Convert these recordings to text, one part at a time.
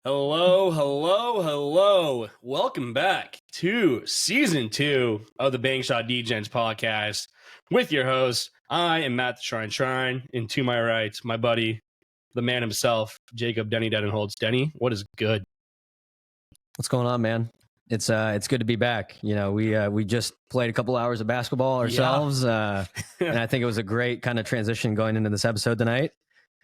Hello, hello, hello. Welcome back to season 2 of the Bank Shot Degens podcast with your host. I am Matt the Schrein, and to my right, my buddy, the man himself, Jacob Denny Denenholz. Denny, what is good? What's going on, man? It's good to be back. You know, we just played a couple hours of basketball ourselves, and I think it was a great kind of transition going into this episode tonight.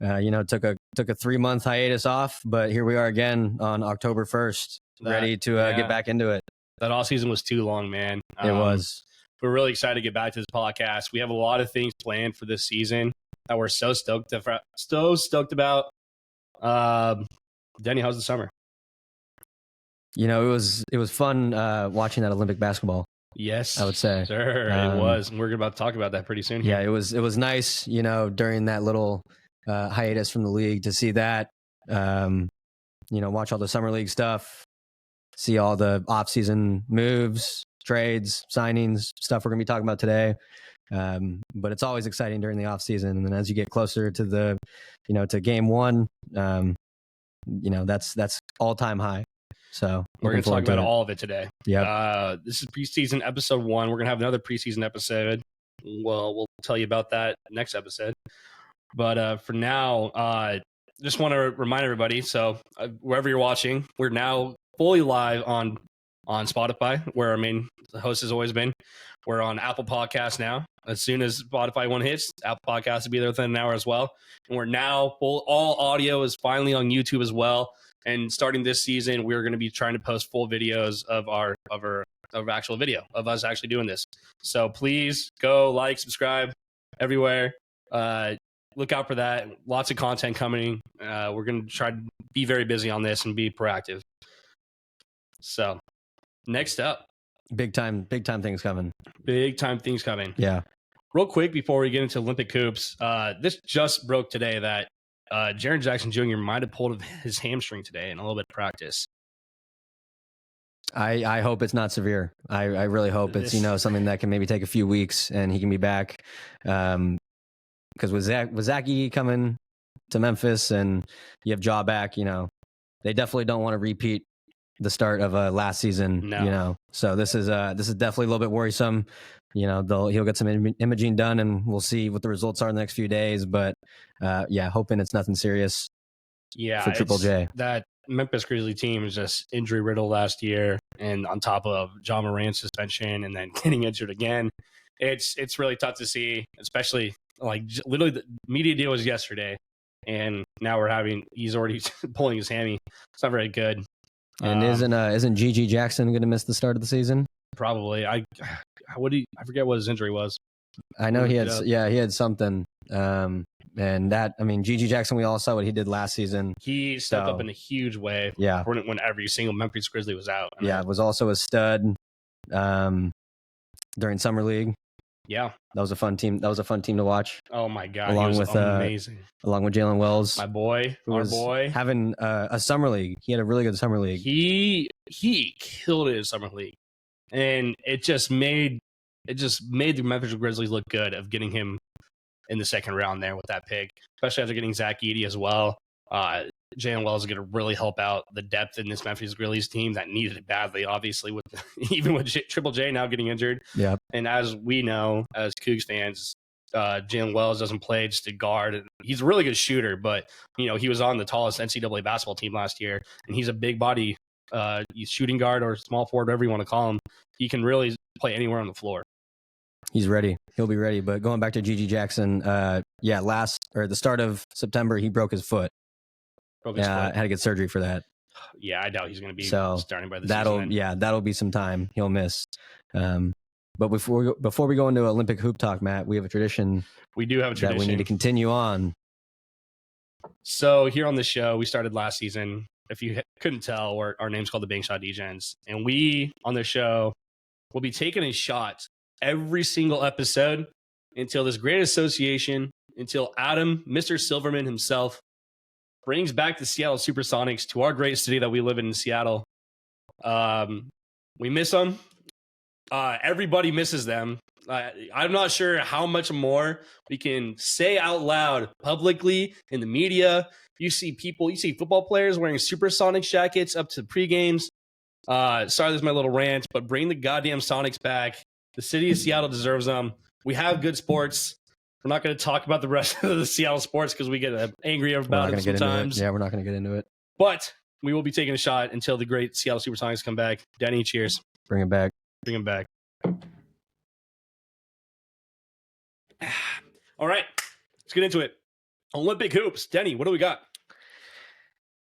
Took a 3-month hiatus off, but here we are again on October 1st, ready to get back into it. That off season was too long, man. It was. We're really excited to get back to this podcast. We have a lot of things planned for this season that we're so stoked about. Denny, how's the summer? You know, it was fun watching that Olympic basketball. Yes, I would say. Sure, it was. We're about to talk about that pretty soon. Yeah, it was nice, you know, during that little hiatus from the league to see that, watch all the summer league stuff, see all the off-season moves, trades, signings, stuff we're going to be talking about today. But it's always exciting during the off-season. And then as you get closer to to game one, that's all-time high. So we're going to talk about all of it today. Yeah. This is preseason episode 1. We're going to have another preseason episode. Well, we'll tell you about that next episode. But for now, just want to remind everybody. So wherever you're watching, we're now fully live on Spotify, where our main host has always been. We're on Apple Podcasts now. As soon as Spotify one hits, Apple Podcasts will be there within an hour as well. And we're now all audio is finally on YouTube as well. And starting this season, we're going to be trying to post full videos of our actual video of us actually doing this. So please go like, subscribe everywhere. Look out for that. Lots of content coming. We're going to try to be very busy on this and be proactive. So next up. Big time things coming. Big time things coming. Yeah. Real quick before we get into Olympic hoops, this just broke today that Jaren Jackson Jr. might have pulled his hamstring today in a little bit of practice. I hope it's not severe. I really hope it's, something that can maybe take a few weeks and he can be back. Because with Zach Edey coming to Memphis and you have Ja back, they definitely don't want to repeat the start of last season. No. So this is definitely a little bit worrisome. He'll get some imaging done and we'll see what the results are in the next few days. But hoping it's nothing serious. Yeah, for Triple J. That Memphis Grizzly team is just injury riddled last year, and on top of Ja Morant's suspension and then getting injured again, it's really tough to see, especially. Like literally the media deal was yesterday and now he's already pulling his hammy. It's not very good. And isn't Gigi Jackson going to miss the start of the season? Probably. I forget what his injury was. I know he had something. And that, Gigi Jackson, we all saw what he did last season. He stepped up in a huge way. Yeah. When every single Memphis Grizzly was out. Was also a stud during summer league. Yeah, that was a fun team. That was a fun team to watch. Oh my god, along with amazing. Along with Jalen Wells, our boy, having a summer league. He had a really good summer league. He killed it in summer league, and it just made the Memphis Grizzlies look good of getting him in the second round there with that pick, especially after getting Zach Edey as well. Jalen Wells is going to really help out the depth in this Memphis Grizzlies team that needed it badly, obviously, even with Triple J now getting injured. Yeah. And as we know, as Cougs fans, Jalen Wells doesn't play just to guard. He's a really good shooter, but, he was on the tallest NCAA basketball team last year, and he's a big body he's shooting guard or small forward, whatever you want to call him. He can really play anywhere on the floor. He's ready. He'll be ready. But going back to Gigi Jackson, the start of September, he broke his foot. Had to get surgery for that. Yeah, I doubt he's going to be starting by the season. That'll be some time he'll miss. But before we go into Olympic hoop talk, Matt, we have a tradition. We do have a tradition that we need to continue on. So here on the show, we started last season. If you couldn't tell, our name's called the Bank Shot Degens, and we on the show will be taking a shot every single episode until this great association, until Adam, Mr. Silverman himself, brings back the Seattle Supersonics to our great city that we live in Seattle. We miss them. Everybody misses them. I'm not sure how much more we can say out loud publicly in the media You see football players wearing Supersonics jackets up to pre-games. Sorry, this is my little rant, but bring the goddamn Sonics back. The city of Seattle deserves them. We have good sports. We're not going to talk about the rest of the Seattle sports because we get angry about it sometimes. Yeah, we're not going to get into it. But we will be taking a shot until the great Seattle Supersonics come back. Denny, cheers. Bring it back. Bring them back. All right, let's get into it. Olympic hoops. Denny, what do we got?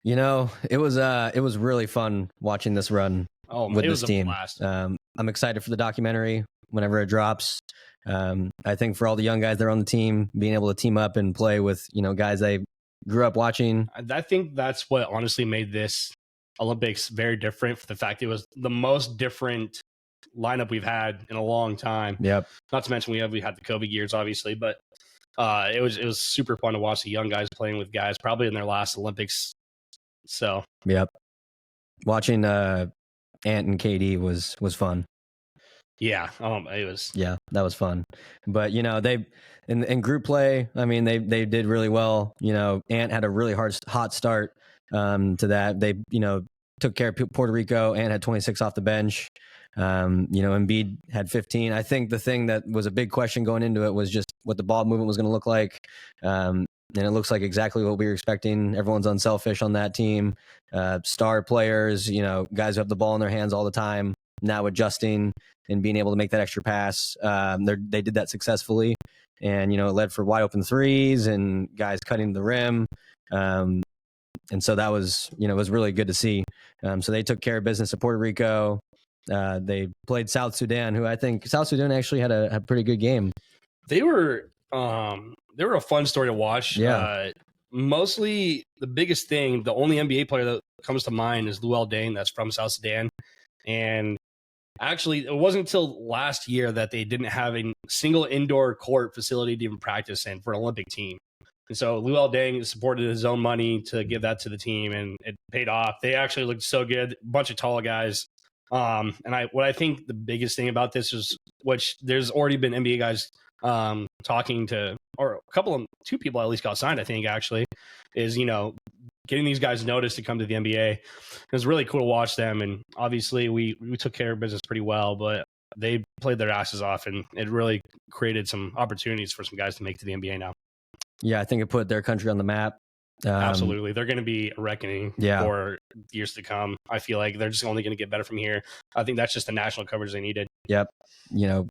You know, it was really fun watching this run with this team. I'm excited for the documentary whenever it drops. I think for all the young guys that are on the team, being able to team up and play with, guys they grew up watching. I think that's what honestly made this Olympics very different, for the fact it was the most different lineup we've had in a long time. Yep. Not to mention we had the COVID years, obviously, but it was super fun to watch the young guys playing with guys probably in their last Olympics. So yep, watching Ant and KD was fun. Yeah, it was. Yeah, that was fun. But they in group play, I mean, they did really well. Ant had a really hot start to that. They took care of Puerto Rico. Ant had 26 off the bench. Embiid had 15. I think the thing that was a big question going into it was just what the ball movement was going to look like. And it looks like exactly what we were expecting. Everyone's unselfish on that team. Star players, guys who have the ball in their hands all the time, now adjusting and being able to make that extra pass. They did that successfully. And, it led for wide open threes and guys cutting the rim. And so that was, it was really good to see. So they took care of business at Puerto Rico. They played South Sudan, who I think South Sudan actually had a pretty good game. They were a fun story to watch. Yeah. Mostly the biggest thing, the only NBA player that comes to mind is Luol Deng, that's from South Sudan. And actually, it wasn't until last year that they didn't have a single indoor court facility to even practice in for an Olympic team. And so Luol Deng supported his own money to give that to the team, and it paid off. They actually looked so good, a bunch of tall guys. And what I think the biggest thing about this is, which there's already been NBA guys talking to, or two people at least got signed, I think, actually, is, getting these guys noticed to come to the NBA. It was really cool to watch them. And obviously we took care of business pretty well, but they played their asses off, and it really created some opportunities for some guys to make to the NBA now. Yeah, I think it put their country on the map. Absolutely. They're going to be a reckoning for years to come. I feel like they're just only going to get better from here. I think that's just the national coverage they needed. Yep. You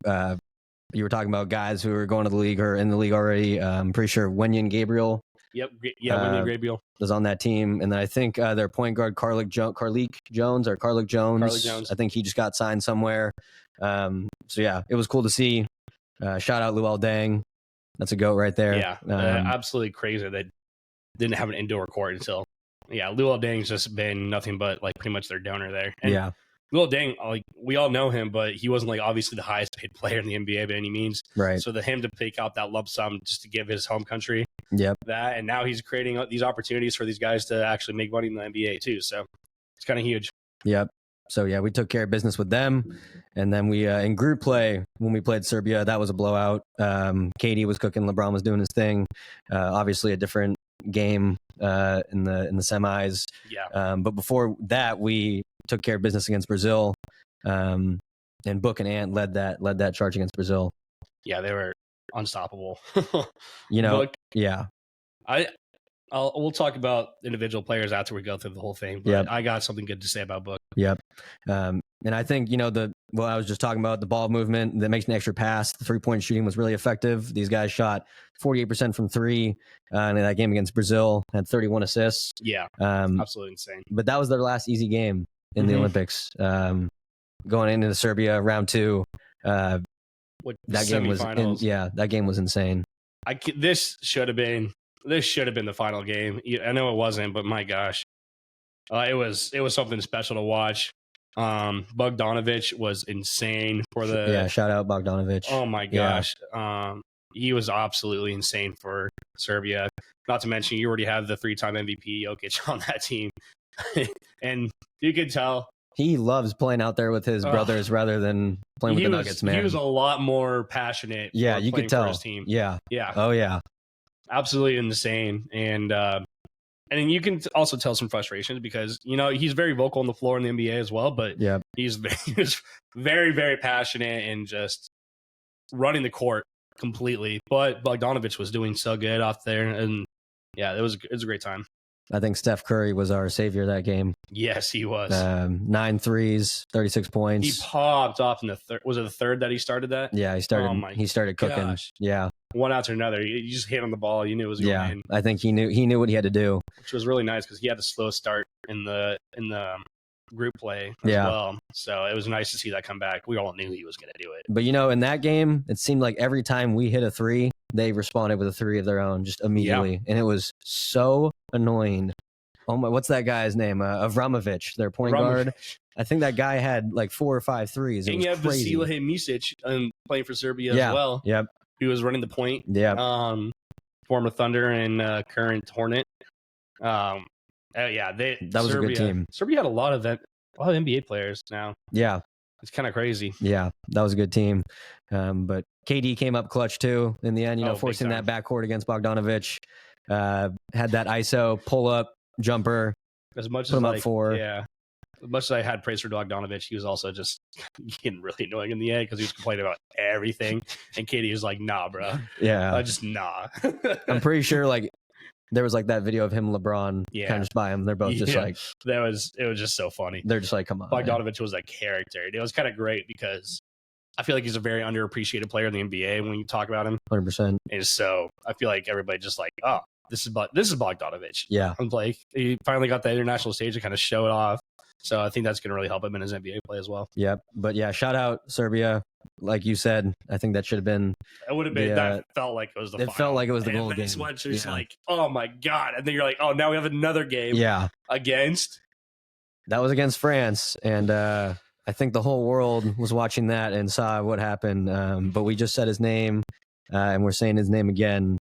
were talking about guys who are going to the league or in the league already. I'm pretty sure Wenyen Gabriel. Yep. Yeah, Wenyen Gabriel was on that team. And then I think their point guard, Carlik Jones. I think he just got signed somewhere. So yeah, it was cool to see. Shout out Luol Deng. That's a GOAT right there. Yeah, absolutely crazy. They didn't have an indoor court until, Luol Deng's just been nothing but like pretty much their donor there. And yeah. Luol Deng, like, we all know him, but he wasn't like obviously the highest paid player in the NBA by any means. Right. So him to take out that lump sum just to give his home country that, and now he's creating these opportunities for these guys to actually make money in the NBA too. So it's kind of huge. Yep. So yeah, we took care of business with them, and then we in group play when we played Serbia, that was a blowout. KD was cooking, LeBron was doing his thing. Obviously, a different game in the semis. Yeah. But before that, we took care of business against Brazil, and Book and Ant led that charge against Brazil. Yeah, they were unstoppable. Book, yeah. We'll talk about individual players after we go through the whole thing. But I got something good to say about Book. Yep. And I think I was just talking about the ball movement that makes an extra pass. The 3-point shooting was really effective. These guys shot 48% from three in that game against Brazil. Had 31 assists. Yeah, absolutely insane. But that was their last easy game in the Olympics. Going into Serbia round 2. That game was that game was insane. This should have been the final game. I know it wasn't, but my gosh, it was something special to watch. Bogdanovic was insane for the shout out Bogdanovic. Oh my gosh, he was absolutely insane for Serbia. Not to mention, you already have the 3-time MVP Jokic on that team, and you could tell he loves playing out there with his brothers rather than playing with the Nuggets. Man, he was a lot more passionate. Yeah, you could tell. For his team. Yeah. Yeah. Oh yeah. Absolutely insane. And And you can also tell some frustrations because, he's very vocal on the floor in the NBA as well, but he was very, very passionate and just running the court completely. But Bogdanovich was doing so good off there. And yeah, it was a great time. I think Steph Curry was our savior that game. Yes, he was. 9 threes, 36 points. He popped off in the third. Was it the third that he started that? Yeah, he started cooking. Gosh. Yeah. One after another. You just hit on the ball. You knew it was going in. I think he knew what he had to do. Which was really nice because he had a slow start in the group play as well. So it was nice to see that come back. We all knew he was going to do it. But, in that game, it seemed like every time we hit a three, they responded with a three of their own just immediately. And it was so annoying. Oh my, what's that guy's name? Avramovic, their point guard. I think that guy had like 4 or 5 threes. And you have Vasilije Micic playing for Serbia as well. Yep. He was running the point. Yeah. Former Thunder and current Hornet. That was a good team. Serbia had a lot of NBA players now. Yeah. It's kind of crazy. Yeah, that was a good team. But KD came up clutch too in the end, forcing that backcourt against Bogdanovich. Had that ISO pull up jumper. As much put as him up 4. Yeah. As much as I had praise for Bogdanovich, he was also just getting really annoying in the end because he was complaining about everything. And KD was like, nah, bro. Yeah. Just nah. I'm pretty sure there was that video of him and LeBron kind of just by him. They're both just it was just so funny. They're just like, come on. Bogdanovich was a character. It was kind of great because I feel like he's a very underappreciated player in the NBA when you talk about him. 100%. And so I feel like everybody just like, oh, this is Bogdanovich. Yeah. I'm like, he finally got the international stage to kind of show it off. So I think that's going to really help him in his NBA play as well. Yep. But yeah, shout out Serbia. Like you said, I think that should have been. It would have been. That felt like it was the final. It felt like it was the goal game. Just like, oh my God. And then you're like, oh, now we have another game. Yeah. Against. That was against France. And I think the whole world was watching that and saw what happened. But we just said his name and we're saying his name again.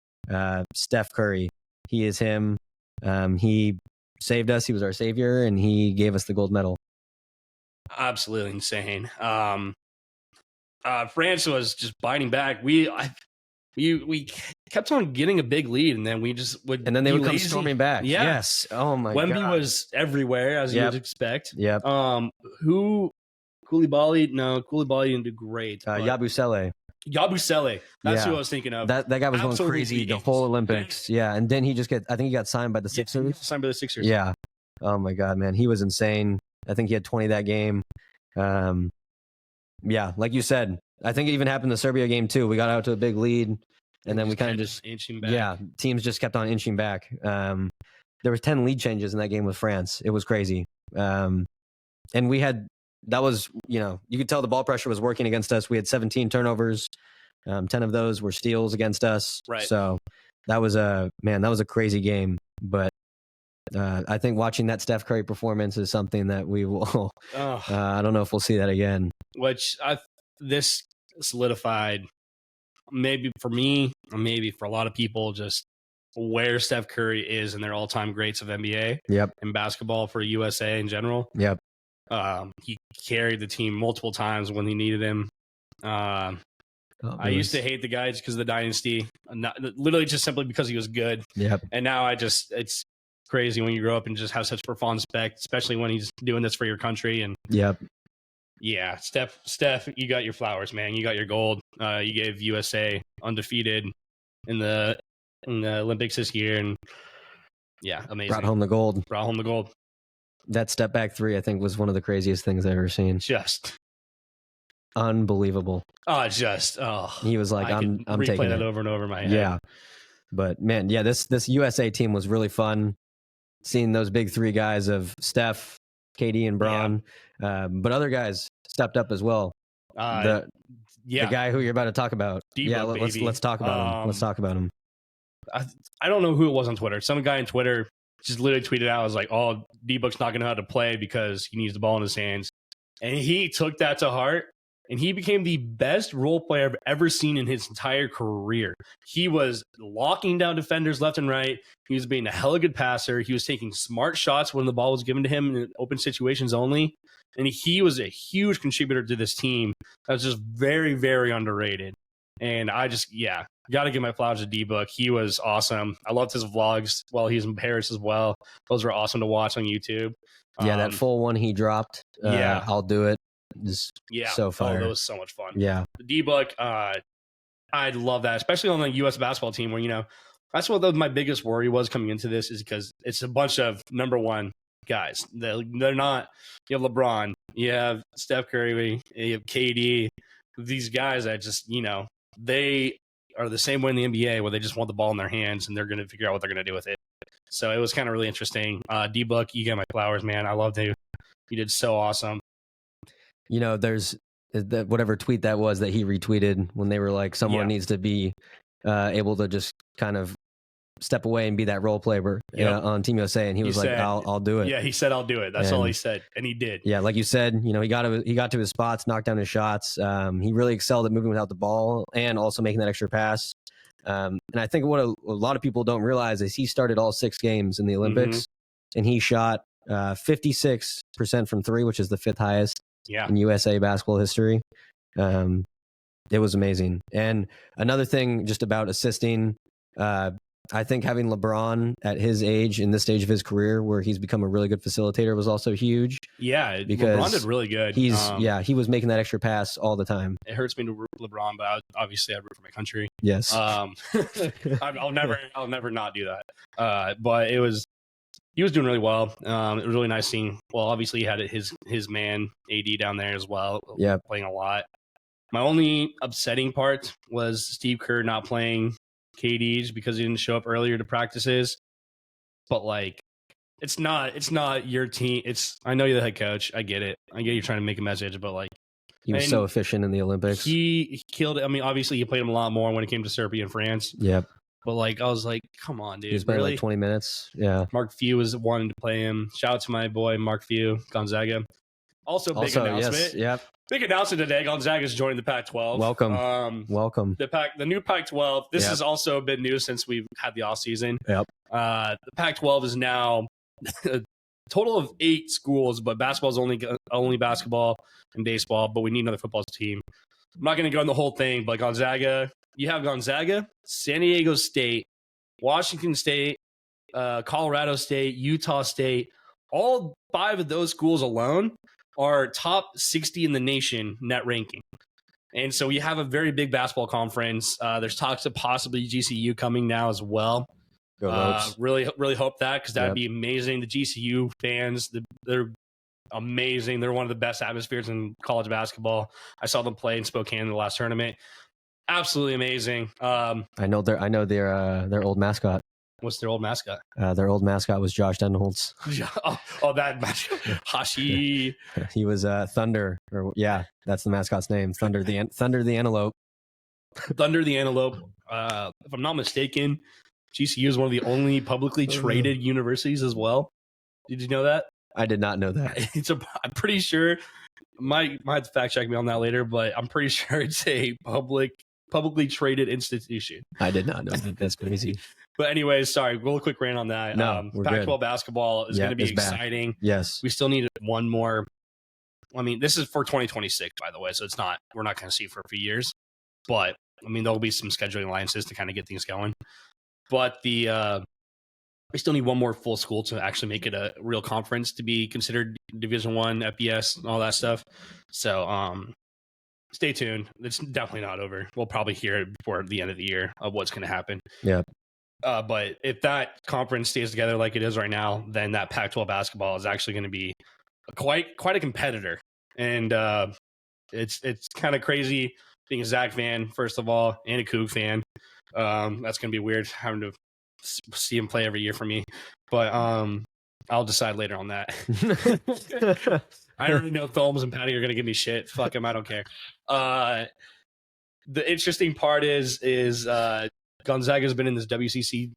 Steph Curry. He is him. He saved us. He was our savior, and he gave us the gold medal. Absolutely insane. France was just biting back. We kept on getting a big lead, and then we just would. And then they would come storming back. Yeah. Yes. Oh my God. Wemby was everywhere, as you would expect. Yep. Koulibaly? No, Koulibaly didn't do great. Yabusele. That's who I was thinking of. That guy was going crazy the whole Olympics. Yeah. And then I think he got signed by the Sixers. Signed by the Sixers. Yeah. Oh my God, man. He was insane. I think he had 20 that game. Yeah, like you said, I think it even happened in the Serbia game too. We got out to a big lead and then we kind of just inching back. Yeah, teams just kept on inching back. There was 10 lead changes in that game with France. It was crazy. And that was, you could tell the ball pressure was working against us. We had 17 turnovers. 10 of those were steals against us. Right. So that was a crazy game. But I think watching that Steph Curry performance is something that we will, I don't know if we'll see that again. Which this solidified, maybe for me, or maybe for a lot of people, just where Steph Curry is in their all-time greats of NBA. Yep. And basketball for USA in general. Yep. He carried the team multiple times when he needed him. I used to hate the guy just because of the dynasty, literally just simply because he was good. Yep. And now it's crazy when you grow up and just have such profound respect, especially when he's doing this for your country. And yep. Yeah, Steph, you got your flowers, man. You got your gold. You gave USA undefeated in the Olympics this year, and yeah, amazing. Brought home the gold. That step back 3, I think, was one of the craziest things I've ever seen. Just unbelievable. He was like, I'm taking that over and over in my head. Yeah, but man, yeah, this USA team was really fun. Seeing those big 3 guys of Steph, KD, and Bron, but other guys stepped up as well. The guy who you're about to talk about. Let's talk about him. Let's talk about him. I don't know who it was on Twitter. Some guy on Twitter just literally tweeted out, "I was like, oh, D-Book's not going to know how to play because he needs the ball in his hands," and he took that to heart. And he became the best role player I've ever seen in his entire career. He was locking down defenders left and right. He was being a hella good passer. He was taking smart shots when the ball was given to him in open situations only. And he was a huge contributor to this team. That was just very, very underrated. And got to give my flowers to D-Book. He was awesome. I loved his vlogs while he's in Paris as well. Those were awesome to watch on YouTube. Yeah, that full one he dropped. Yeah. I'll do it. Is so fire. Oh, that was so much fun. Yeah. The D-Book, I love that, especially on the U.S. basketball team where, you know, that's what my biggest worry was coming into this is because it's a bunch of number one guys. They're not – you have LeBron, you have Steph Curry, you have KD. These guys that just, you know, they are the same way in the NBA where they just want the ball in their hands and they're going to figure out what they're going to do with it. So it was kind of really interesting. D-Book, you got my flowers, man. I loved you. You did so awesome. You know, there's whatever tweet that was that he retweeted when they were like, someone needs to be able to just kind of step away and be that role player on Team USA. And he was like, I'll do it. Yeah, he said, I'll do it. That's all he said. And he did. Yeah, like you said, you know, he got to his spots, knocked down his shots. He really excelled at moving without the ball and also making that extra pass. And I think what a lot of people don't realize is he started all 6 games in the Olympics and he shot 56% from 3, which is the 5th highest in USA basketball history. It was amazing. And another thing just about assisting, I think having LeBron at his age in this stage of his career where he's become a really good facilitator was also huge. Yeah, because LeBron did really good. He was making that extra pass all the time. It hurts me to root for LeBron, but obviously I root for my country. Yes. I'll never not do that. But he was doing really well. It was really nice seeing. Well, obviously he had his man AD down there as well. Yeah, playing a lot. My only upsetting part was Steve Kerr not playing KD's because he didn't show up earlier to practices. But like, it's not your team. I know you're the head coach. I get it. I get you're trying to make a message, but like, he was so efficient in the Olympics. He killed it. I mean, obviously he played him a lot more when it came to Serbia and France. Yep. But like, I was like, come on, dude. He was playing like 20 minutes. Yeah. Mark Few was wanting to play him. Shout out to my boy Mark Few, Gonzaga. Also, big announcement. Yes, yep. Big announcement today. Gonzaga's joining the Pac-12. Welcome. Welcome. The new Pac-12. This has also been new since we've had the offseason. Yep. The Pac-12 is now a total of 8 schools, but basketball is only basketball and baseball, but we need another football team. I'm not going to go on the whole thing, but Gonzaga, you have Gonzaga, San Diego State, Washington State, Colorado State, Utah State. All 5 of those schools alone are top 60 in the nation net ranking. And so we have a very big basketball conference. There's talks of possibly GCU coming now as well. Really, really hope that because that'd be amazing. The GCU fans, they're amazing. They're one of the best atmospheres in college basketball. I saw them play in Spokane in the last tournament. Absolutely amazing. I know their old mascot. What's their old mascot? Their old mascot was Josh Denenholz. That mascot. Hashi. He was Thunder. That's the mascot's name. Thunder the Antelope. Thunder the Antelope. If I'm not mistaken, GCU is one of the only publicly traded universities as well. Did you know that? I did not know that. I'm pretty sure. Might have to fact check me on that later, but I'm pretty sure it's a publicly traded institution. I did not know that. That's crazy. But anyways, sorry, real quick rant on that. No, Pac-12 basketball is going to be exciting. Yes. We still need one more. I mean, this is for 2026, by the way, so we're not going to see it for a few years. But, I mean, there'll be some scheduling alliances to kind of get things going. But we still need one more full school to actually make it a real conference to be considered Division I, FBS, and all that stuff. So, stay tuned. It's definitely not over. We'll probably hear it before the end of the year of what's going to happen. Yeah. But if that conference stays together like it is right now, then that Pac-12 basketball is actually going to be quite a competitor. And it's kind of crazy being a Zach fan, first of all, and a Coug fan. That's going to be weird having to see him play every year for me. But I'll decide later on that. I already know Thomas and Patty are going to give me shit. Fuck them. I don't care. The interesting part is Gonzaga's been in this WCC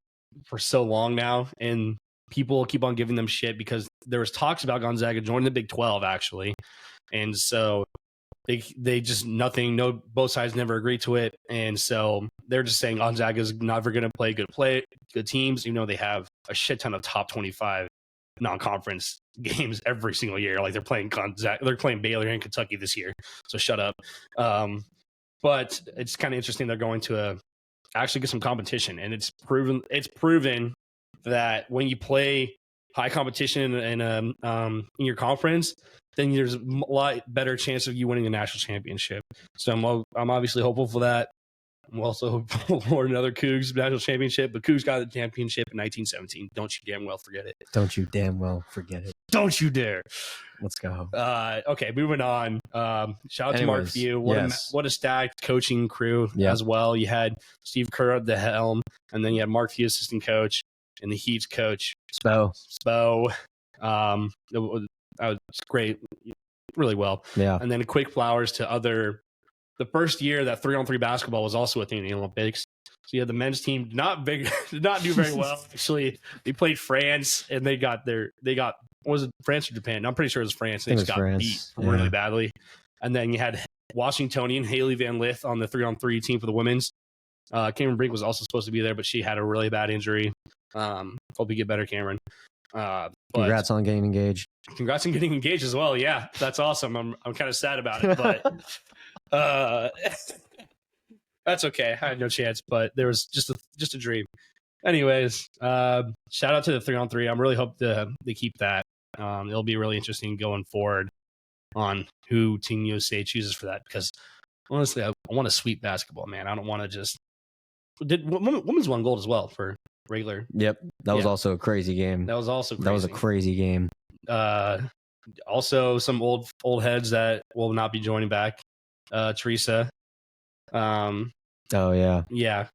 for so long now, and people keep on giving them shit because there was talks about Gonzaga joining the Big 12 actually, and so they just both sides never agreed to it, and so they're just saying Gonzaga's never going to play good teams, even though they have a shit ton of top 25 non-conference games every single year. Like they're playing Baylor and Kentucky this year, so shut up. But it's kind of interesting they're going to actually get some competition. And it's proven that when you play high competition in your conference, then there's a lot better chance of you winning a national championship. So I'm obviously hopeful for that. I'm also hopeful for another Cougs national championship, but Cougs got the championship in 1917. Don't you damn well forget it. Don't you damn well forget it. Don't you dare. Let's go. Okay, moving on. Shout out to Mark Few. What a stacked coaching crew as well. You had Steve Kerr at the helm, and then you had Mark Few, assistant coach, and the Heat's coach, Spo. It was great, really well. Yeah. And then quick flowers to the first year that 3-on-3 basketball was also within the Olympics. So you had the men's team did not do very well. Actually, they played France and they got was it France or Japan? No, I'm pretty sure it was France. They just got beat really badly. And then you had Washingtonian Haley Van Lith on the 3-on-3 team for the women's. Cameron Brink was also supposed to be there, but she had a really bad injury. Hope you get better, Cameron. Congrats on getting engaged. Congrats on getting engaged as well. Yeah, that's awesome. I'm kind of sad about it, but that's okay. I had no chance, but there was just a dream. Anyways, shout out to the 3-on-3. I'm really hope they keep that. It'll be really interesting going forward on who Team USA chooses for that, because honestly, I want to sweep basketball, man. I don't want to just women's won gold as well for regular. Yep, that was also a crazy game. That was also crazy. That was a crazy game. Also some old heads that will not be joining back. Teresa. Oh yeah. Yeah.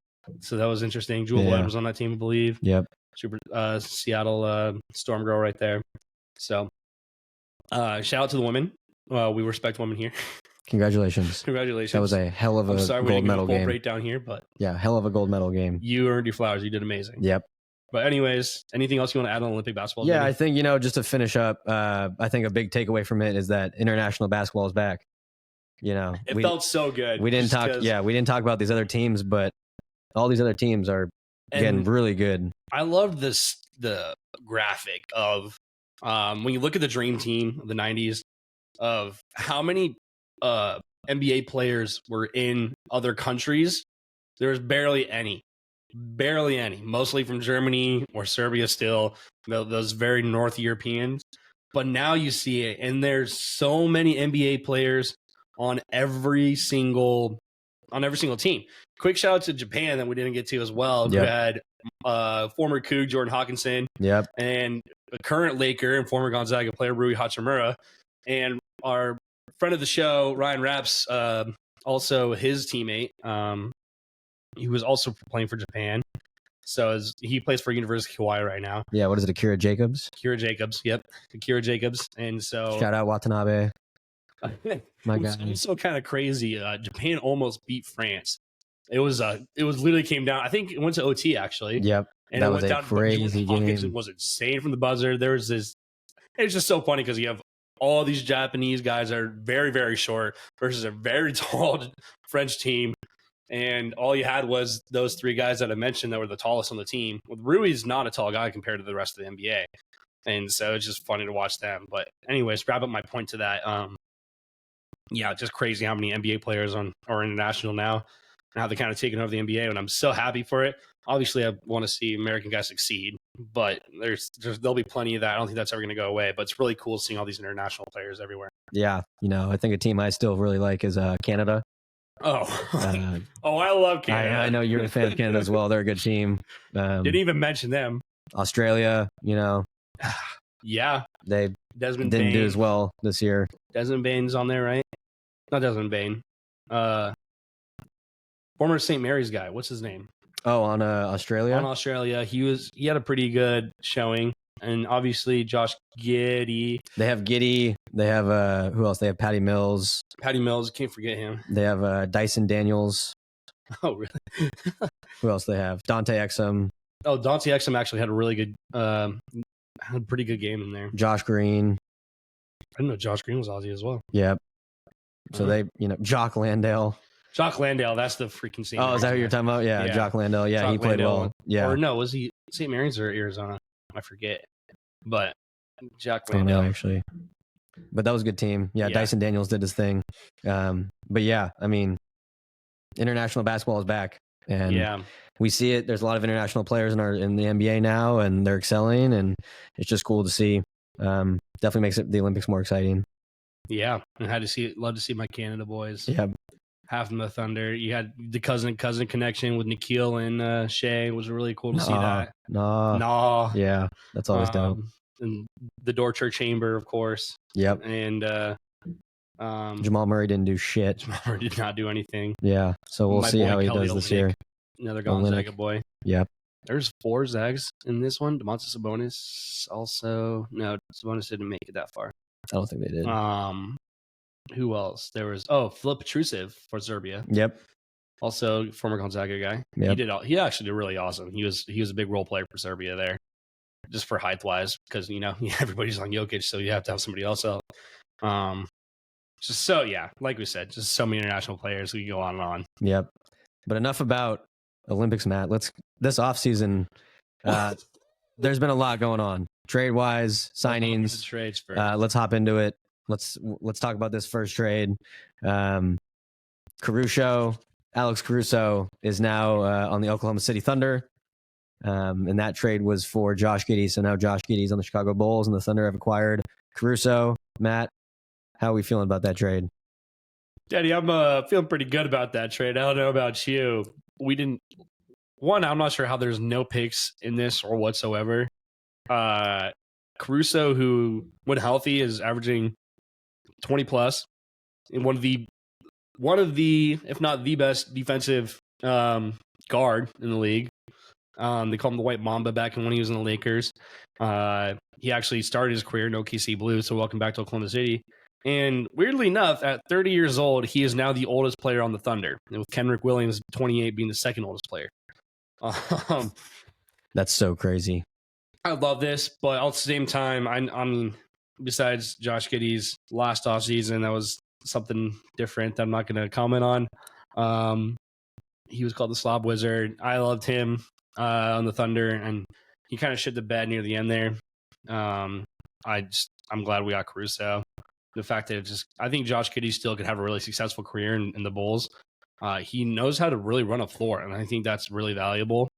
So that was interesting. Jewel Wood was on that team, I believe. Yep. Super Seattle Storm girl right there. So shout out to the women. We respect women here. Congratulations. Congratulations. That was a hell of a gold medal game. Right down here, but yeah, hell of a gold medal game. You earned your flowers. You did amazing. Yep. But anyways, anything else you want to add on Olympic basketball? Yeah, maybe? I think, just to finish up, I think a big takeaway from it is that international basketball is back. It felt so good. We didn't talk about these other teams, but all these other teams are getting really good. I love the graphic of when you look at the dream team of the 90s of how many NBA players were in other countries. There was barely any, mostly from Germany or Serbia still, those very North Europeans. But now you see it, and there's so many NBA players on every single team. Quick shout out to Japan that we didn't get to as well. Yep. We had former Coug Jordan Hawkinson, and a current Laker and former Gonzaga player Rui Hachimura, and our friend of the show Ryan Rapps, also his teammate. He was also playing for Japan, so he plays for University of Hawaii right now. Yeah, what is it, Akira Jacobs? Akira Jacobs, yep, Akira Jacobs, and so shout out Watanabe. My God, it's so kind of crazy. Japan almost beat France. It was literally came down. I think it went to OT actually. Yep, and that was a crazy game. It was insane from the buzzer. There was this. It's just so funny because you have all these Japanese guys that are very, very short versus a very tall French team. And all you had was those three guys that I mentioned that were the tallest on the team. Well, Rui's not a tall guy compared to the rest of the NBA. And so it's just funny to watch them. But anyways, wrap up my point to that. Yeah, just crazy how many NBA players are international now and how they're kind of taking over the NBA. And I'm so happy for it. Obviously, I want to see American guys succeed, but there'll be plenty of that. I don't think that's ever going to go away, but it's really cool seeing all these international players everywhere. Yeah. I think a team I still really like is Canada. I love Canada. I know you're a fan of Canada as well. They're a good team. Didn't even mention them. Australia, Yeah. They Desmond didn't Bane. do as well this year. Desmond Bane's on there, right? Not Desmond Bane. Former St. Mary's guy. What's his name? Oh, on Australia? On Australia. He had a pretty good showing. And obviously Josh Giddey. They have Giddey. They have who else? They have Patty Mills. Patty Mills, can't forget him. They have Dyson Daniels. Oh, really? Who else they have? Dante Exum. Oh, Dante Exum actually had a really good had a pretty good game in there. Josh Green. I didn't know Josh Green was Aussie as well. Yep. So they, Jock Landale. Jock Landale, that's the freaking St. Oh, is that who you're talking about? Yeah, Jock Landale. Yeah, he played well. Yeah. Or no, was he St. Mary's or Arizona? I forget. But Jock Landale. Oh, no, actually. But that was a good team. Yeah, Dyson Daniels did his thing. But yeah, I mean, international basketball is back. And Yeah. we see it. There's a lot of international players in the NBA now, and they're excelling, and it's just cool to see. Definitely makes the Olympics more exciting. Yeah. And love to see my Canada boys. Yeah. Half of the Thunder. You had the cousin connection with Nikhil and Shea. It was really cool to see that. Nah. Yeah. That's always dope. And the Dorcher Chamber, of course. Yep. And Jamal Murray didn't do shit. Jamal Murray did not do anything. Yeah. So we'll see how he does this year. Another Gonzaga boy. Yep. There's 4 Zags in this one. Domantas Sabonis also. No, Sabonis didn't make it that far. I don't think they did. Who else? There was Filip Petrusev for Serbia. Yep. Also former Gonzaga guy. Yep. He actually did really awesome. He was a big role player for Serbia there. Just for height wise, because everybody's on Jokic, so you have to have somebody else out. Like we said, just so many international players. We can go on and on. Yep. But enough about Olympics, Matt. This offseason, there's been a lot going on. Trade-wise, signings. Trades let's hop into it. Let's talk about this first trade. Alex Caruso is now on the Oklahoma City Thunder. And that trade was for Josh Giddey. So now Josh Giddey's on the Chicago Bulls, and the Thunder have acquired Caruso. Matt, how are we feeling about that trade? Denny, I'm feeling pretty good about that trade. I don't know about you. I'm not sure how there's no picks in this or whatsoever. Caruso, who when healthy is averaging 20 plus, and one of the if not the best defensive guard in the league. They call him the White Mamba back when he was in the Lakers. He actually started his career in OKC Blue, so welcome back to Oklahoma City. And weirdly enough, at 30 years old, he is now the oldest player on the Thunder, and with Kenrick Williams, 28, being the second oldest player. That's so crazy. I love this, but at the same time, I mean, besides Josh Giddey's last offseason, that was something different I'm not going to comment on. He was called the Slob Wizard. I loved him on the Thunder, and he kind of shit the bed near the end there. I'm glad we got Caruso. The fact that I think Josh Giddey still could have a really successful career in the Bulls. He knows how to really run a floor, and I think that's really valuable,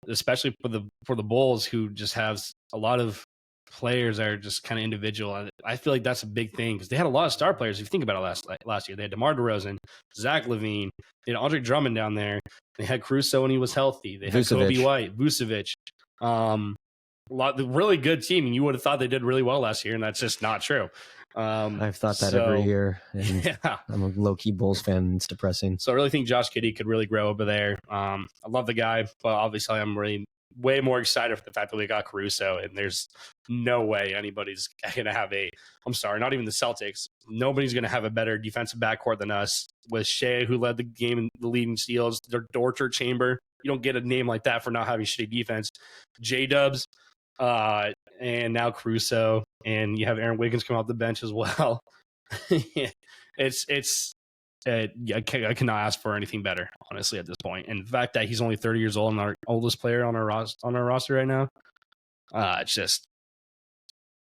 especially for the Bulls, who just have a lot of players that are just kind of individual. I feel like that's a big thing because they had a lot of star players. If you think about it, last year they had DeMar DeRozan, Zach LaVine, they had Andre Drummond down there. They had Caruso when he was healthy. They had Kobe White, Vucevic. The really good team, and you would have thought they did really well last year, and that's just not true. I've thought that every year. Yeah. I'm a low-key Bulls fan. It's depressing. So I really think Josh Giddey could really grow over there. I love the guy, but obviously I'm really way more excited for the fact that we got Caruso, and there's no way anybody's going to have not even the Celtics. Nobody's going to have a better defensive backcourt than us with Shea, who led the game in the lead in steals, their Dorcher Chamber. You don't get a name like that for not having shitty defense. J-Dubs, and now Caruso, and you have Aaron Wiggins come off the bench as well. I cannot ask for anything better, honestly, at this point. And the fact that he's only 30 years old and our oldest player on our roster right now, it's just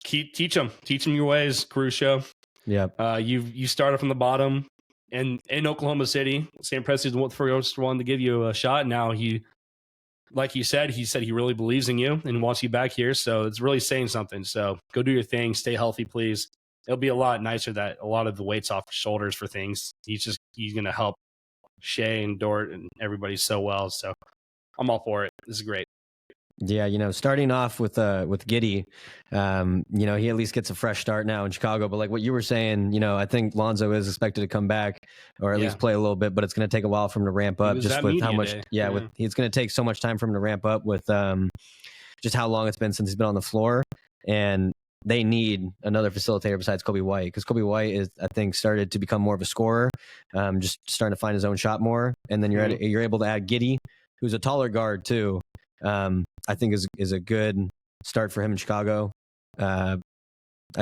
teach him your ways, Caruso. Yeah. You started from the bottom, and in Oklahoma City, Sam Presti's the first one to give you a shot. Now like you said, he really believes in you and wants you back here. So it's really saying something. So go do your thing, stay healthy, please. It'll be a lot nicer that a lot of the weight's off his shoulders for things. He's going to help Shea and Dort and everybody so well. So I'm all for it. This is great. Yeah, starting off with Giddey, he at least gets a fresh start now in Chicago. But like what you were saying, I think Lonzo is expected to come back or at least play a little bit, but it's going to take a while for him to ramp up just with how much. It's going to take so much time for him to ramp up with just how long it's been since he's been on the floor, and they need another facilitator besides Kobe White, because Kobe White is, I think, started to become more of a scorer, just starting to find his own shot more, and then you're able to add Giddey, who's a taller guard too. I think is a good start for him in Chicago. I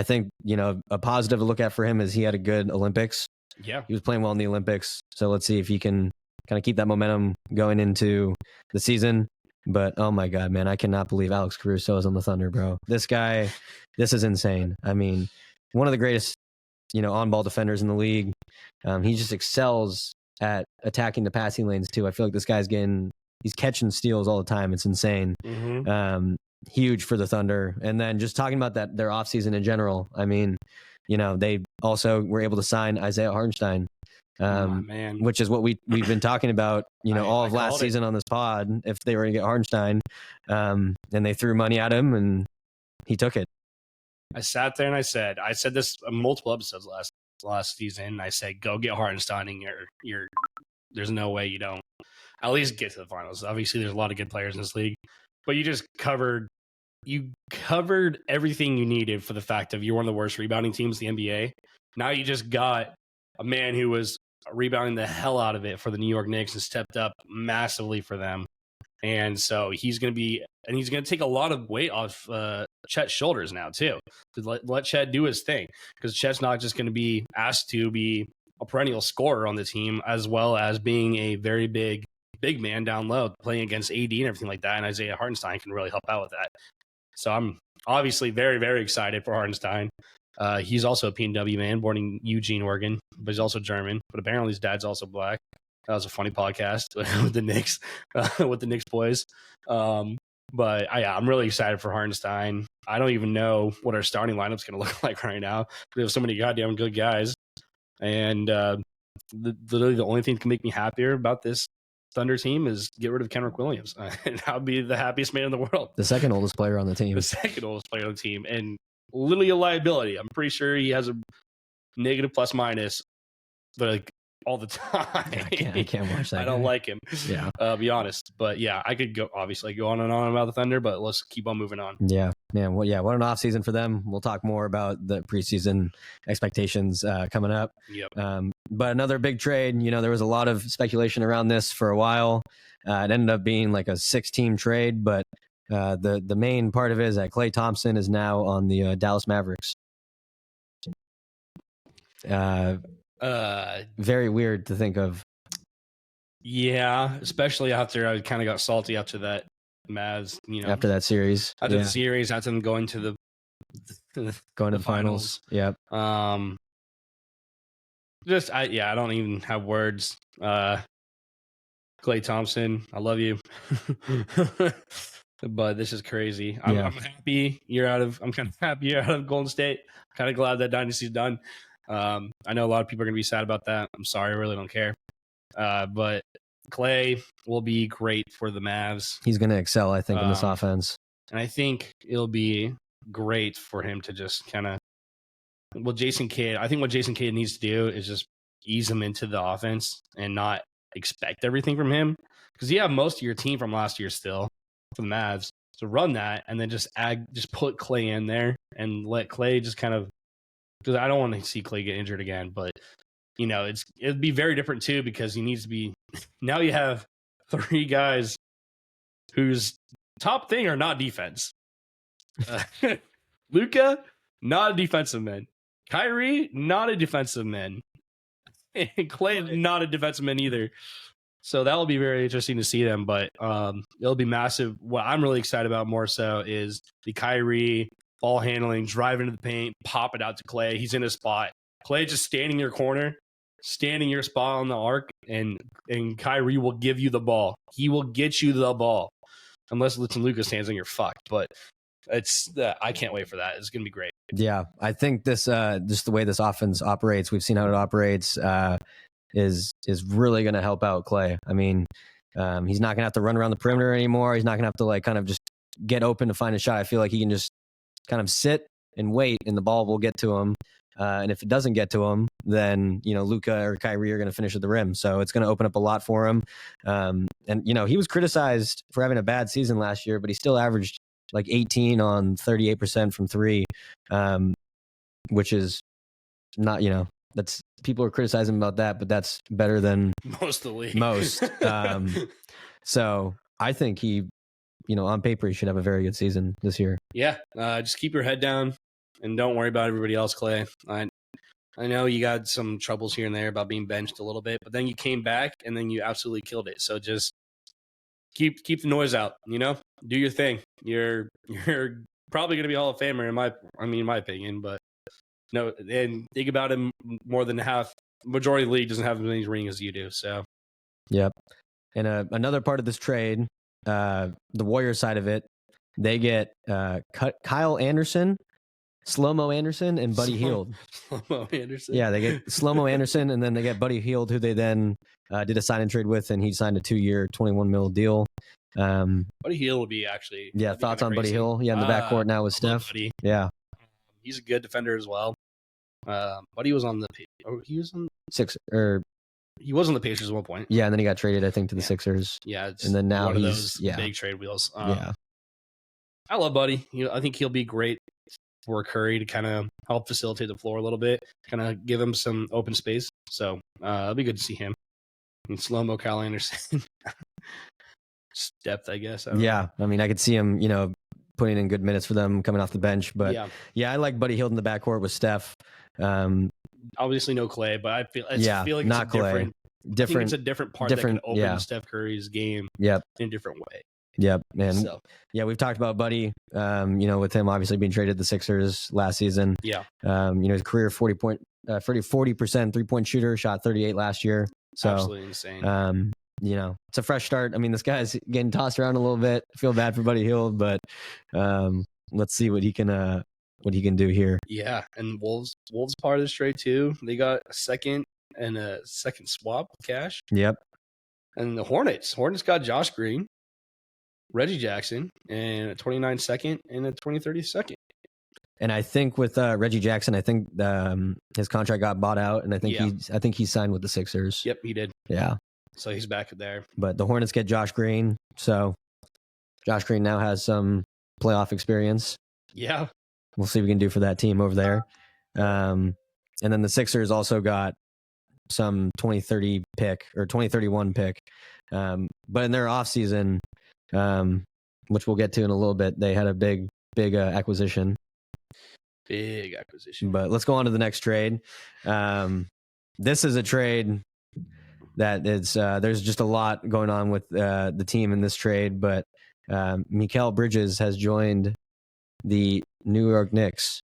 think, a positive to look at for him is he had a good Olympics. Yeah. He was playing well in the Olympics. So let's see if he can kind of keep that momentum going into the season. But oh my God, man, I cannot believe Alex Caruso is on the Thunder, bro. This guy, this is insane. I mean, one of the greatest, on-ball defenders in the league. He just excels at attacking the passing lanes too. I feel like this guy's he's catching steals all the time. It's insane. Mm-hmm. Huge for the Thunder. And then just talking about their offseason in general. I mean, they also were able to sign Isaiah Hartenstein, Man. which is what we've been talking about, all of last season on this pod, if they were going to get Hartenstein. And they threw money at him and he took it. I sat there and I said this on multiple episodes last season. I said, go get Hartenstein and you're there's no way you don't at least get to the finals. Obviously, there's a lot of good players in this league, but you just covered everything you needed for the fact of you're one of the worst rebounding teams in the NBA. Now you just got a man who was rebounding the hell out of it for the New York Knicks and stepped up massively for them. And so he's going to take a lot of weight off Chet's shoulders now too, to let Chet do his thing, because Chet's not just going to be asked to be a perennial scorer on the team, as well as being a very big man down low, playing against AD and everything like that. And Isaiah Hartenstein can really help out with that. So I'm obviously very, very excited for Hartenstein. He's also a PNW man, born in Eugene, Oregon, but he's also German. But apparently his dad's also black. That was a funny podcast with the Knicks, with the Knicks boys. But I'm really excited for Hartenstein. I don't even know what our starting lineup's going to look like right now. We have so many goddamn good guys. And literally the only thing that can make me happier about this Thunder team is get rid of Kenrich Williams. And I'll be the happiest man in the world. The second oldest player on the team. The second oldest player on the team. And literally a liability. I'm pretty sure he has a negative plus minus, like, all the time. I can't watch that. I don't like him. Yeah. Be honest. But yeah, I could go on and on about the Thunder, but let's keep on moving on. Yeah, man. Well, yeah, what an off season for them. We'll talk more about the preseason expectations coming up. Yep. But another big trade, there was a lot of speculation around this for a while. It ended up being like a 6-team trade, but the main part of it is that Klay Thompson is now on the Dallas Mavericks. Very weird to think of. Yeah, especially after I kind of got salty after that Mavs, after that series. After the series, after them going to the finals. Yep. I don't even have words. Klay Thompson, I love you. But this is crazy. I'm happy I'm kind of happy you're out of Golden State. Kind of glad that dynasty's done. I know a lot of people are going to be sad about that. I'm sorry. I really don't care. But Klay will be great for the Mavs. He's going to excel, I think, in this offense. And I think it'll be great for him to just kind of, Jason Kidd needs to do is just ease him into the offense and not expect everything from him. Because you have most of your team from last year still for the Mavs. So run that and then just put Klay in there and let Klay just kind of, because I don't want to see Klay get injured again, but it'd be very different too, because he needs to be. Now you have 3 guys whose top thing are not defense. Luka, not a defensive man. Kyrie, not a defensive man. And Klay, not a defensive man either. So that will be very interesting to see them, but it'll be massive. What I'm really excited about more so is the Kyrie ball handling, drive into the paint, pop it out to Klay. He's in a spot. Klay just standing in your corner, standing your spot on the arc, and Kyrie will give you the ball. He will get you the ball. Unless Luka stands on your fucked. But I can't wait for that. It's going to be great. Yeah, I think this just the way this offense operates, we've seen how it operates, is really going to help out Klay. I mean, he's not going to have to run around the perimeter anymore. He's not going to have to kind of just get open to find a shot. I feel like he can just kind of sit and wait, and the ball will get to him. And if it doesn't get to him, then Luka or Kyrie are going to finish at the rim. So it's going to open up a lot for him. And he was criticized for having a bad season last year, but he still averaged like 18 on 38% from 3, which is not that's people are criticizing about that, but that's better than most of the league. Most. So I think he, on paper, he should have a very good season this year. Yeah. Just keep your head down and don't worry about everybody else, Klay. I know you got some troubles here and there about being benched a little bit, but then you came back and then you absolutely killed it. So just keep the noise out, do your thing. You're probably going to be a Hall of Famer in my opinion, but no, and think about him more than half majority of the league doesn't have as many rings as you do. So, Yep. And another part of this trade, the Warriors side of it, they get Kyle Anderson, Slow-Mo Anderson, and Buddy Hield. Slow-Mo Anderson. Yeah, they get Slow-Mo Anderson, and then they get Buddy Hield, who they then did a sign and trade with, and he signed a 2-year, $21 million deal. Buddy Hield would be actually. Yeah, thoughts on Buddy Hield? Yeah, in the backcourt now with Steph. Buddy. Yeah, he's a good defender as well. Buddy was on the. He was on He was on the Pacers at one point. Yeah, and then he got traded, I think, to the Sixers. Yeah, it's and then now one of he's those big trade wheels. Yeah, I love Buddy. I think he'll be great for Curry to kind of help facilitate the floor a little bit, kind of give him some open space. So it'll be good to see him. And Slow-Mo Kyle Anderson. Just depth, I guess. I mean, I could see him, putting in good minutes for them coming off the bench. But yeah, I like Buddy Hield in the backcourt with Steph. Obviously no Clay, but I feel like not it's Clay. Different. It's a different part that can open Steph Curry's game. In a different way. Yep. And we've talked about Buddy, with him obviously being traded to the Sixers last season. Yeah. His career 40% 3-point shooter, shot 38 last year. So absolutely insane. It's a fresh start. I mean, this guy's getting tossed around a little bit. I feel bad for Buddy Hield, but let's see what he can do here. Yeah, and Wolves part of this trade too. They got a second swap cash. Yep. And the Hornets got Josh Green, Reggie Jackson, and a 29 second and a 2030 second. And I think with Reggie Jackson, I think his contract got bought out, and I think he signed with the Sixers. Yep, he did. Yeah. So he's back there. But the Hornets get Josh Green, so Josh Green now has some playoff experience. Yeah. We'll see what we can do for that team over there. And then the Sixers also got some 2030 pick or 2031 pick. But in their offseason, which we'll get to in a little bit, they had a big acquisition. Big acquisition. But let's go on to the next trade. This is a trade that is there's just a lot going on with the team in this trade, but Mikal Bridges has joined the New York Knicks,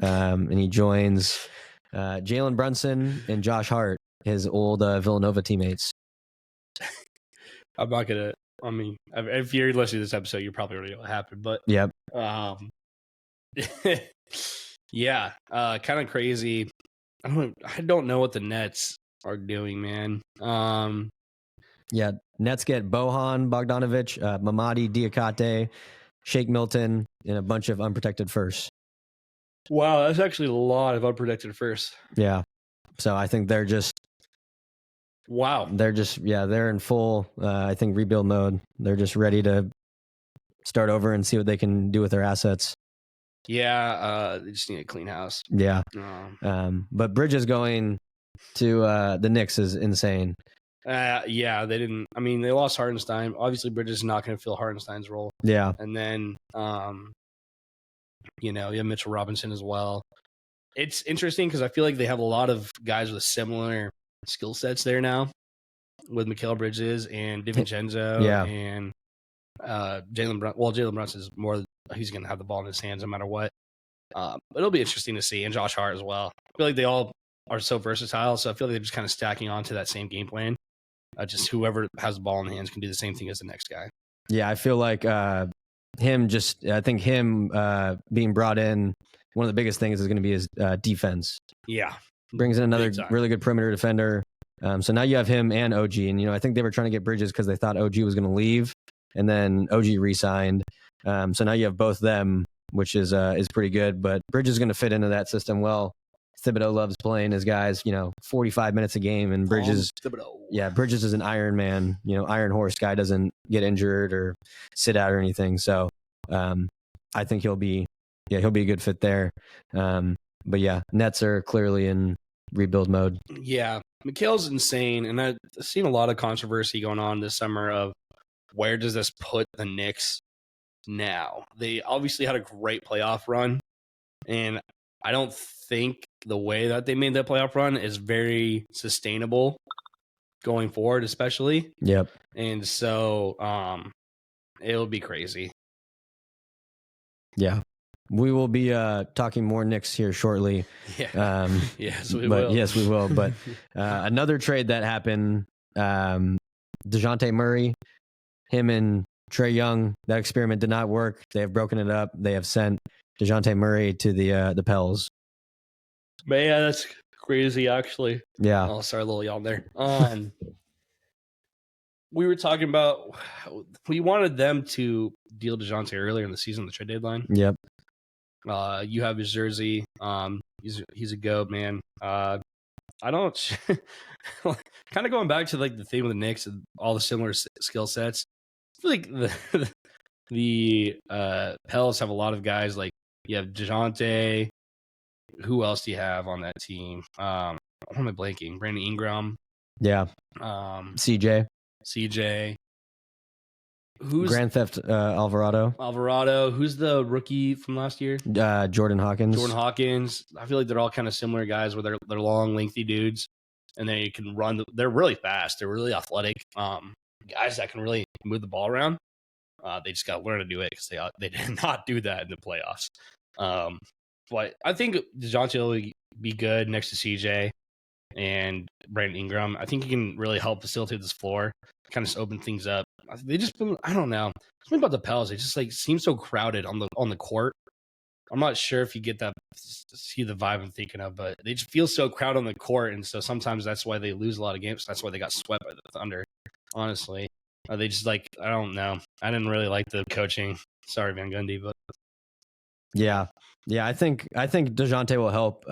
and he joins Jalen Brunson and Josh Hart, his old Villanova teammates. I'm not gonna. I mean, if you're listening to this episode, you probably already know what happened. But yep. Yeah, kind of crazy. I don't know what the Nets are doing, man. Yeah, Nets get Bojan Bogdanovic, Mamadi Diakate, Shake Milton, and a bunch of unprotected firsts. Wow, that's actually a lot of unprotected firsts. Yeah, so I think they're just they're in full I think rebuild mode. They're just ready to start over and see what they can do with their assets. Yeah, they just need a clean house. Yeah. But Bridges going to the Knicks is insane. Yeah, they didn't. I mean, they lost Hartenstein. Obviously, Bridges is not going to fill Hartenstein's role. Yeah. And then, you have Mitchell Robinson as well. It's interesting because I feel like they have a lot of guys with similar skill sets there now with Mikal Bridges and DiVincenzo and Jalen Brunson. Well, Jalen Brunson is more. He's going to have the ball in his hands no matter what. But it'll be interesting to see. And Josh Hart as well. I feel like they all are so versatile. So I feel like they're just kind of stacking onto that same game plan. Just whoever has the ball in the hands can do the same thing as the next guy. Yeah, I feel like I think him being brought in, one of the biggest things is going to be his defense. Yeah. Brings in another really good perimeter defender. So now you have him and OG. And, I think they were trying to get Bridges because they thought OG was going to leave. And then OG re-signed. So now you have both them, which is pretty good. But Bridges is going to fit into that system well. Thibodeau loves playing his guys, 45 minutes a game. And Bridges, Bridges is an Iron Man, Iron Horse guy, doesn't get injured or sit out or anything. So I think he'll be a good fit there. But yeah, Nets are clearly in rebuild mode. Yeah, Mikal's insane. And I've seen a lot of controversy going on this summer of where does this put the Knicks now? They obviously had a great playoff run. And I don't think the way that they made that playoff run is very sustainable going forward, especially. Yep. And so it'll be crazy. Yeah. We will be talking more Knicks here shortly. Yeah. Yes, we will. Yes, we will. But another trade that happened, DeJounte Murray, him and Trae Young, that experiment did not work. They have broken it up. They have sent DeJounte Murray to the Pels. Man, that's crazy, actually. Yeah. Oh, sorry, a little yawn there. We were talking about we wanted them to deal DeJounte earlier in the season, the trade deadline. Yep. You have his jersey. He's a goat, man. I don't kind of going back to like the thing with the Knicks and all the similar skill sets. I feel like the Pels have a lot of guys. Like you have DeJounte. Who else do you have on that team? What am I blanking? Brandon Ingram. Yeah. CJ. Who's Grand Theft Alvarado? Who's the rookie from last year? Jordan Hawkins. I feel like they're all kind of similar guys where they're long, lengthy dudes, and they can run. They're really fast. They're really athletic. Guys that can really move the ball around. They just got to learn to do it because they did not do that in the playoffs. But I think DeJounte will be good next to CJ and Brandon Ingram. I think he can really help facilitate this floor, kind of just open things up. They just, I don't know. Something about the Pels, they just like seem so crowded on the court. I'm not sure if you get that, see the vibe I'm thinking of, but they just feel so crowded on the court, and so sometimes that's why they lose a lot of games. That's why they got swept by the Thunder. Honestly, they just like, I don't know. I didn't really like the coaching. Sorry, Van Gundy, but yeah. I think DeJounte will help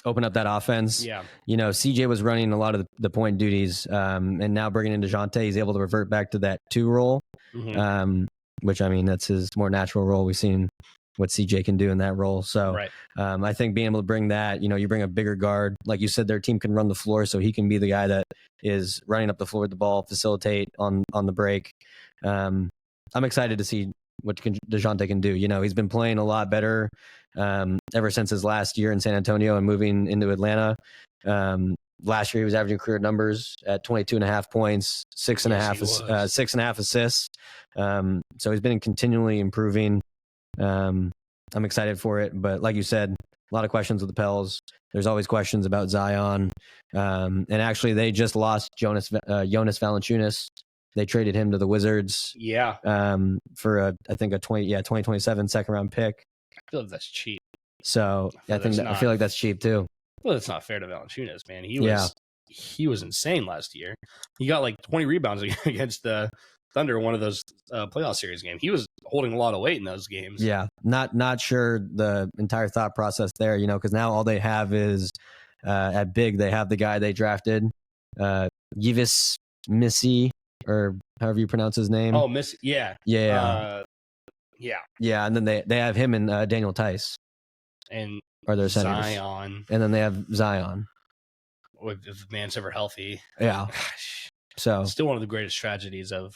open up that offense. Yeah. You know, CJ was running a lot of the point duties, and now bringing in DeJounte, he's able to revert back to that 2 role, which, I mean, that's his more natural role. We've seen what CJ can do in that role. So right. I think being able to bring that, you bring a bigger guard. Like you said, their team can run the floor, so he can be the guy that is running up the floor with the ball, facilitate on the break. I'm excited to see what DeJounte can do. He's been playing a lot better ever since his last year in San Antonio and moving into Atlanta. Last year, he was averaging career numbers at 22.5 points, 6.5 assists. So he's been continually improving. I'm excited for it. But like you said, a lot of questions with the Pels. There's always questions about Zion. And actually, they just lost Jonas Valanciunas. They traded him to the Wizards. Yeah. For I think a 2027 second round pick. I feel like that's cheap. So I feel like that's cheap too. Well, that's not fair to Valanciunas, man. He was insane last year. He got like 20 rebounds against the Thunder in one of those playoff series games. He was holding a lot of weight in those games. Yeah, not sure the entire thought process there, because now all they have is at big they have the guy they drafted, Yves Missy, or however you pronounce his name. Oh, Missy, yeah. Yeah. And then they have him and Daniel Tice. And are their centers. Zion. And then they have Zion. If the man's ever healthy. Yeah. Gosh. So still one of the greatest tragedies of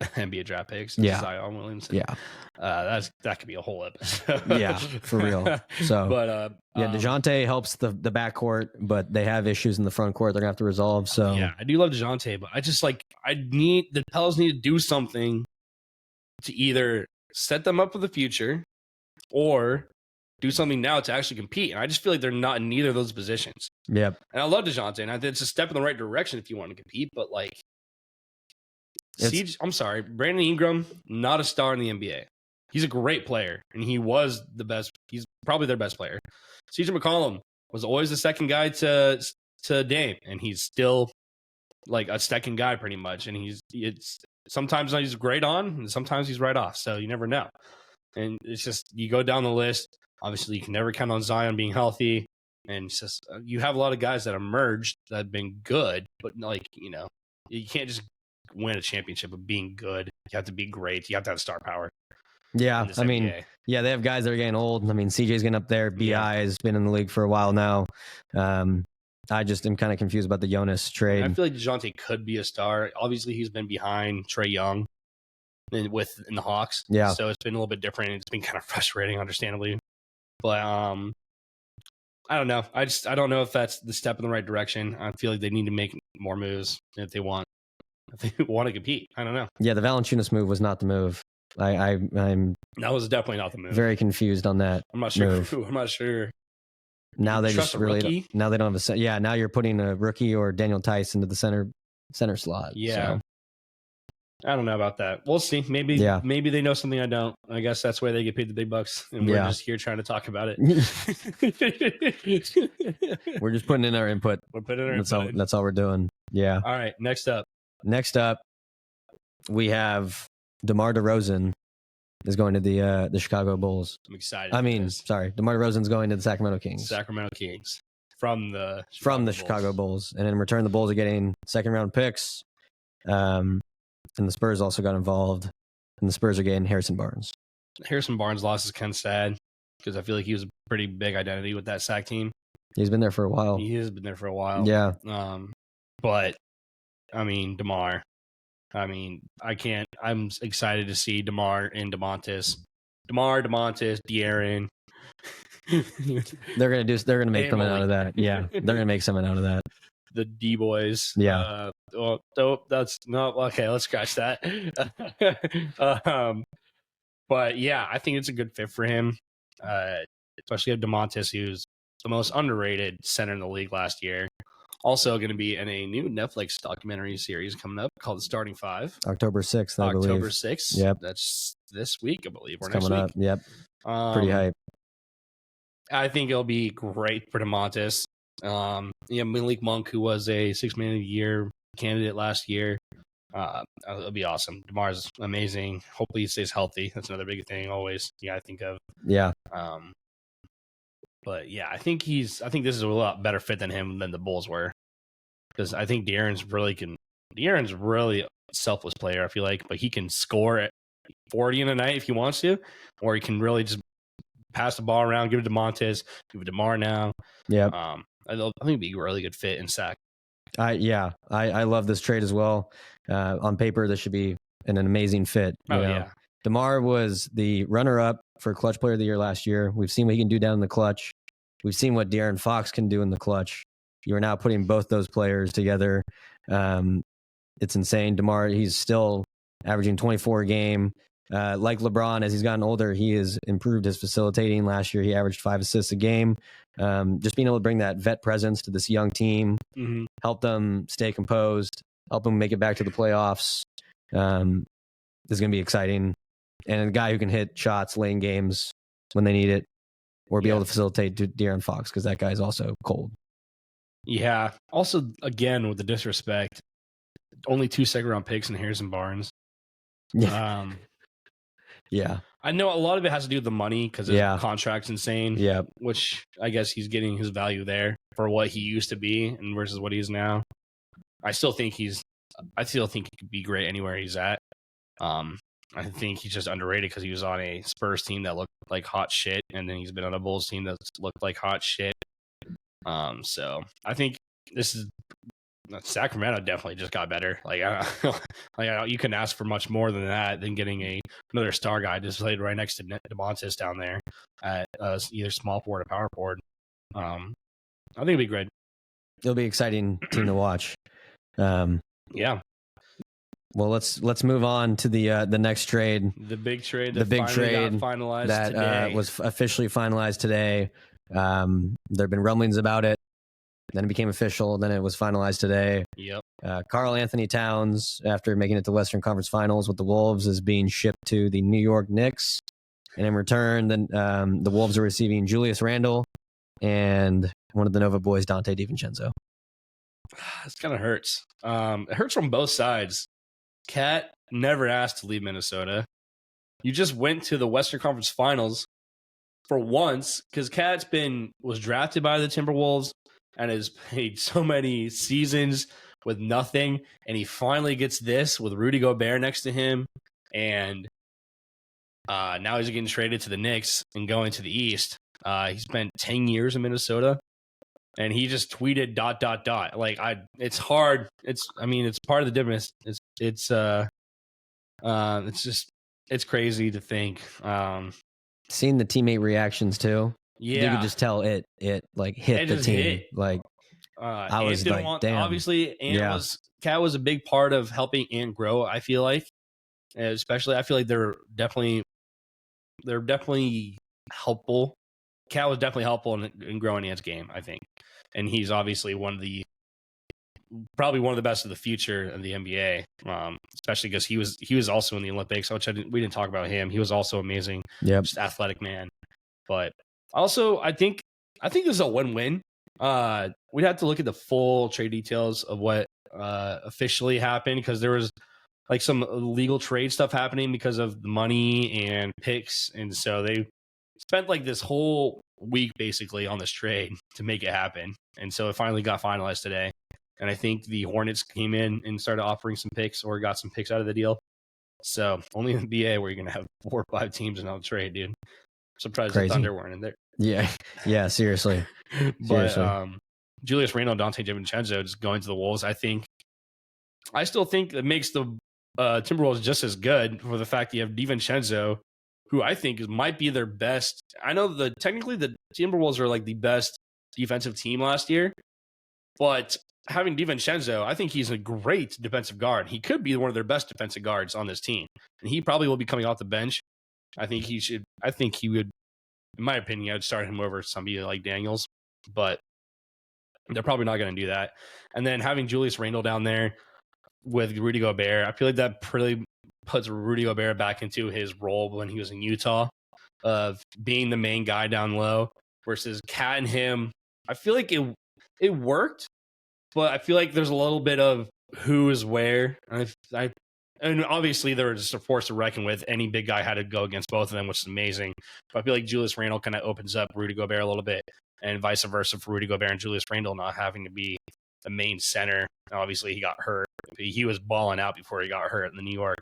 NBA draft picks. Yeah. Zion Williamson. Yeah. That could be a whole episode. Yeah, for real. So but DeJounte helps the backcourt, but they have issues in the front court they're gonna have to resolve. So yeah, I do love DeJounte, but I just the Pels need to do something to either set them up for the future or do something now to actually compete. And I just feel like they're not in neither of those positions. Yep. And I love DeJounte, and it's a step in the right direction if you want to compete, but I'm sorry, Brandon Ingram, not a star in the NBA. He's a great player, and he was the best. He's probably their best player. CJ McCollum was always the second guy to Dame, and he's still like a second guy pretty much. And sometimes he's great on, and sometimes he's right off. So you never know. And it's just, you go down the list. Obviously, you can never count on Zion being healthy. And it's just, you have a lot of guys that emerged that have been good, but you can't just win a championship of being good. You have to be great. You have to have star power. Yeah, I mean, yeah, they have guys that are getting old. I mean, CJ's getting up there. BI has been in the league for a while now. I just am kind of confused about the Jonas trade. I feel like DeJounte could be a star. Obviously, he's been behind Trae Young in the Hawks. Yeah. So it's been a little bit different. It's been kind of frustrating, understandably. But I don't know. I don't know if that's the step in the right direction. I feel like they need to make more moves if they want to compete. I don't know. Yeah, the Valanciunas move was not the move. I'm That was definitely not the move. very confused on that. I'm not sure. move. I'm not sure. Now they Trust just a really rookie? now they don't have a now you're putting a rookie or Daniel Tice into the center slot. Yeah. So, I don't know about that. We'll see. Maybe they know something I don't. I guess that's why they get paid the big bucks, and we're just here trying to talk about it. We're just putting in our input. We're putting in our input. That's all we're doing. Yeah. All right. Next up, we have DeMar DeRozan is going to the Chicago Bulls. I'm excited. DeMar DeRozan's going to the Sacramento Kings. From the Chicago Bulls. And in return, the Bulls are getting second-round picks. And the Spurs also got involved. And the Spurs are getting Harrison Barnes. Harrison Barnes' loss is kind of sad because I feel like he was a pretty big identity with that Sac team. He's been there for a while. He has been there for a while. Yeah. But, DeMar. I'm excited to see DeMar and DeMontis. De'Aaron. They're gonna make something out of that. Yeah, they're gonna make something out of that. The D boys. Yeah. That's not okay. Let's scratch that. But yeah, I think it's a good fit for him. Especially with DeMontis, who's the most underrated center in the league last year. Also going to be in a new Netflix documentary series coming up called The Starting Five. October 6th, I believe. October 6th. Yep. That's this week, I believe. It's coming up. Yep. Pretty hype. I think it'll be great for DeMontis. Malik Monk, who was a 6 Man of the Year candidate last year. It'll be awesome. DeMar's amazing. Hopefully he stays healthy. That's another big thing always. Yeah, I think of. Yeah. But yeah, I think this is a lot better fit than the Bulls were. Because I think De'Aaron's really a selfless player, I feel like, but he can score at 40 in a night if he wants to, or he can really just pass the ball around, give it to Montes, give it to DeMar now. Yeah. I think it'd be a really good fit in Sac. I love this trade as well. On paper, this should be an amazing fit. Yeah. DeMar was the runner-up for Clutch Player of the Year last year. We've seen what he can do down in the clutch. We've seen what De'Aaron Fox can do in the clutch. You are now putting both those players together. It's insane. DeMar, he's still averaging 24 a game. Like LeBron, as he's gotten older, he has improved his facilitating. Last year, he averaged 5 assists a game. Just being able to bring that vet presence to this young team, help them stay composed, help them make it back to the playoffs, is going to be exciting. And a guy who can hit shots, lane games when they need it, or be able to facilitate De'Aaron Fox, because that guy's also cold. Yeah. Also, again, with the disrespect, only 2 second-round picks in Harrison Barnes. Yeah. Yeah. I know a lot of it has to do with the money because his contract's insane. Yeah. Which I guess he's getting his value there for what he used to be and versus what he is now. I still think he could be great anywhere he's at. I think he's just underrated because he was on a Spurs team that looked like hot shit, and then he's been on a Bulls team that's looked like hot shit. So I think this is Sacramento definitely just got better. You couldn't ask for much more than that than getting another star guy just played right next to DeMontis down there at either small forward or power forward. I think it'll be great. It'll be an exciting team to watch. Yeah. Well, let's move on to the next trade. The big trade. Got finalized that today. Was officially finalized today. There have been rumblings about it. Then it became official. Then it was finalized today. Yep. Karl Anthony Towns, after making it to Western Conference Finals with the Wolves, is being shipped to the New York Knicks. And in return, then the Wolves are receiving Julius Randle and one of the Nova boys, Dante DiVincenzo. This kind of hurts. It hurts from both sides. Cat never asked to leave Minnesota. You just went to the Western Conference Finals for once because Cat was drafted by the Timberwolves and has played so many seasons with nothing, and he finally gets this with Rudy Gobert next to him, and now he's getting traded to the Knicks and going to the East. He spent 10 years in Minnesota, and he just tweeted ... It's hard. It's part of the difference. It's crazy to think. Seeing the teammate reactions too. Yeah, you could just tell it hit the team. I was like, damn. Obviously, Cat was a big part of helping Ant grow. I feel like And especially, I feel like they're definitely helpful. Cat was definitely helpful in growing his game, I think, and he's obviously probably one of the best of the future of the NBA, especially because he was also in the Olympics, which we didn't talk about him. He was also amazing, just athletic man. But also, I think this is a win-win. We'd have to look at the full trade details of what officially happened, because there was like some illegal trade stuff happening because of the money and picks, and so they spent like this whole week basically on this trade to make it happen, and so it finally got finalized today. And I think the Hornets came in and started offering some picks, or got some picks out of the deal. So only in the NBA where you're gonna have 4 or 5 teams in on the trade, dude. I'm surprised the Thunder weren't in there. Yeah, seriously. But Julius Randle and Dante DiVincenzo just going to the Wolves, I still think it makes the Timberwolves just as good, for the fact that you have DiVincenzo, who I think might be their best. I know technically the Timberwolves are like the best defensive team last year, but having DiVincenzo, I think he's a great defensive guard. He could be one of their best defensive guards on this team, and he probably will be coming off the bench. I think he would, in my opinion, I'd start him over somebody like Daniels, but they're probably not going to do that. And then having Julius Randle down there with Rudy Gobert, I feel like that pretty puts Rudy Gobert back into his role when he was in Utah, of being the main guy down low, versus Cat and him. I feel like it worked, but I feel like there's a little bit of who is where. And obviously they're just a force to reckon with. Any big guy had to go against both of them, which is amazing. But I feel like Julius Randle kind of opens up Rudy Gobert a little bit, and vice versa for Rudy Gobert and Julius Randle not having to be the main center. Now, obviously he got hurt. He was balling out before he got hurt in the New York.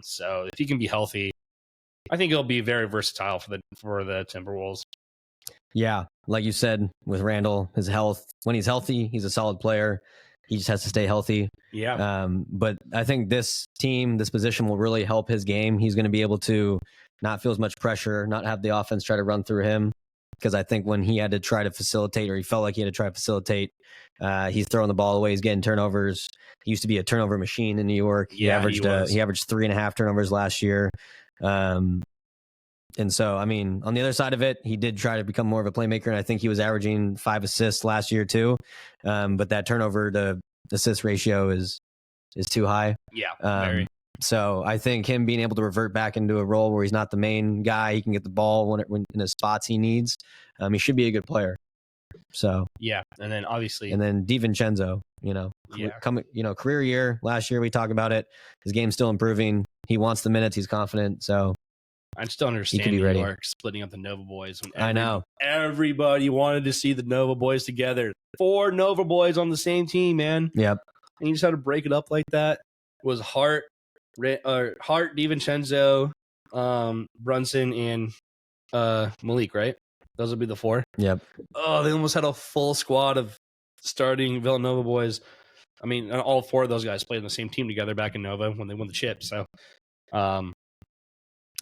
So if he can be healthy, I think he'll be very versatile for the Timberwolves. Yeah, like you said, with Randle, his health, when he's healthy, he's a solid player. He just has to stay healthy. Yeah. But I think this position will really help his game. He's going to be able to not feel as much pressure, not have the offense try to run through him. Because I think when he had to try to facilitate, or he felt like he had to try to facilitate, he's throwing the ball away, he's getting turnovers. He used to be a turnover machine in New York. Yeah, he averaged 3.5 turnovers last year. And so, I mean, on the other side of it, he did try to become more of a playmaker, and I think he was averaging 5 assists last year too. But that turnover to assist ratio is too high. Yeah, very. So I think him being able to revert back into a role where he's not the main guy, he can get the ball when in the spots he needs. He should be a good player. So yeah, and then DiVincenzo, career year last year, we talked about it. His game's still improving. He wants the minutes. He's confident. So I just don't understand New York splitting up the Nova Boys. I know. Everybody wanted to see the Nova Boys together. 4 Nova Boys on the same team, man. Yep. And you just had to break it up like that. It was Hart, DiVincenzo, Brunson, and Malik, right? Those would be the 4. Yep. Oh, they almost had a full squad of starting Villanova boys. I mean, all 4 of those guys played on the same team together back in Nova when they won the chip. So,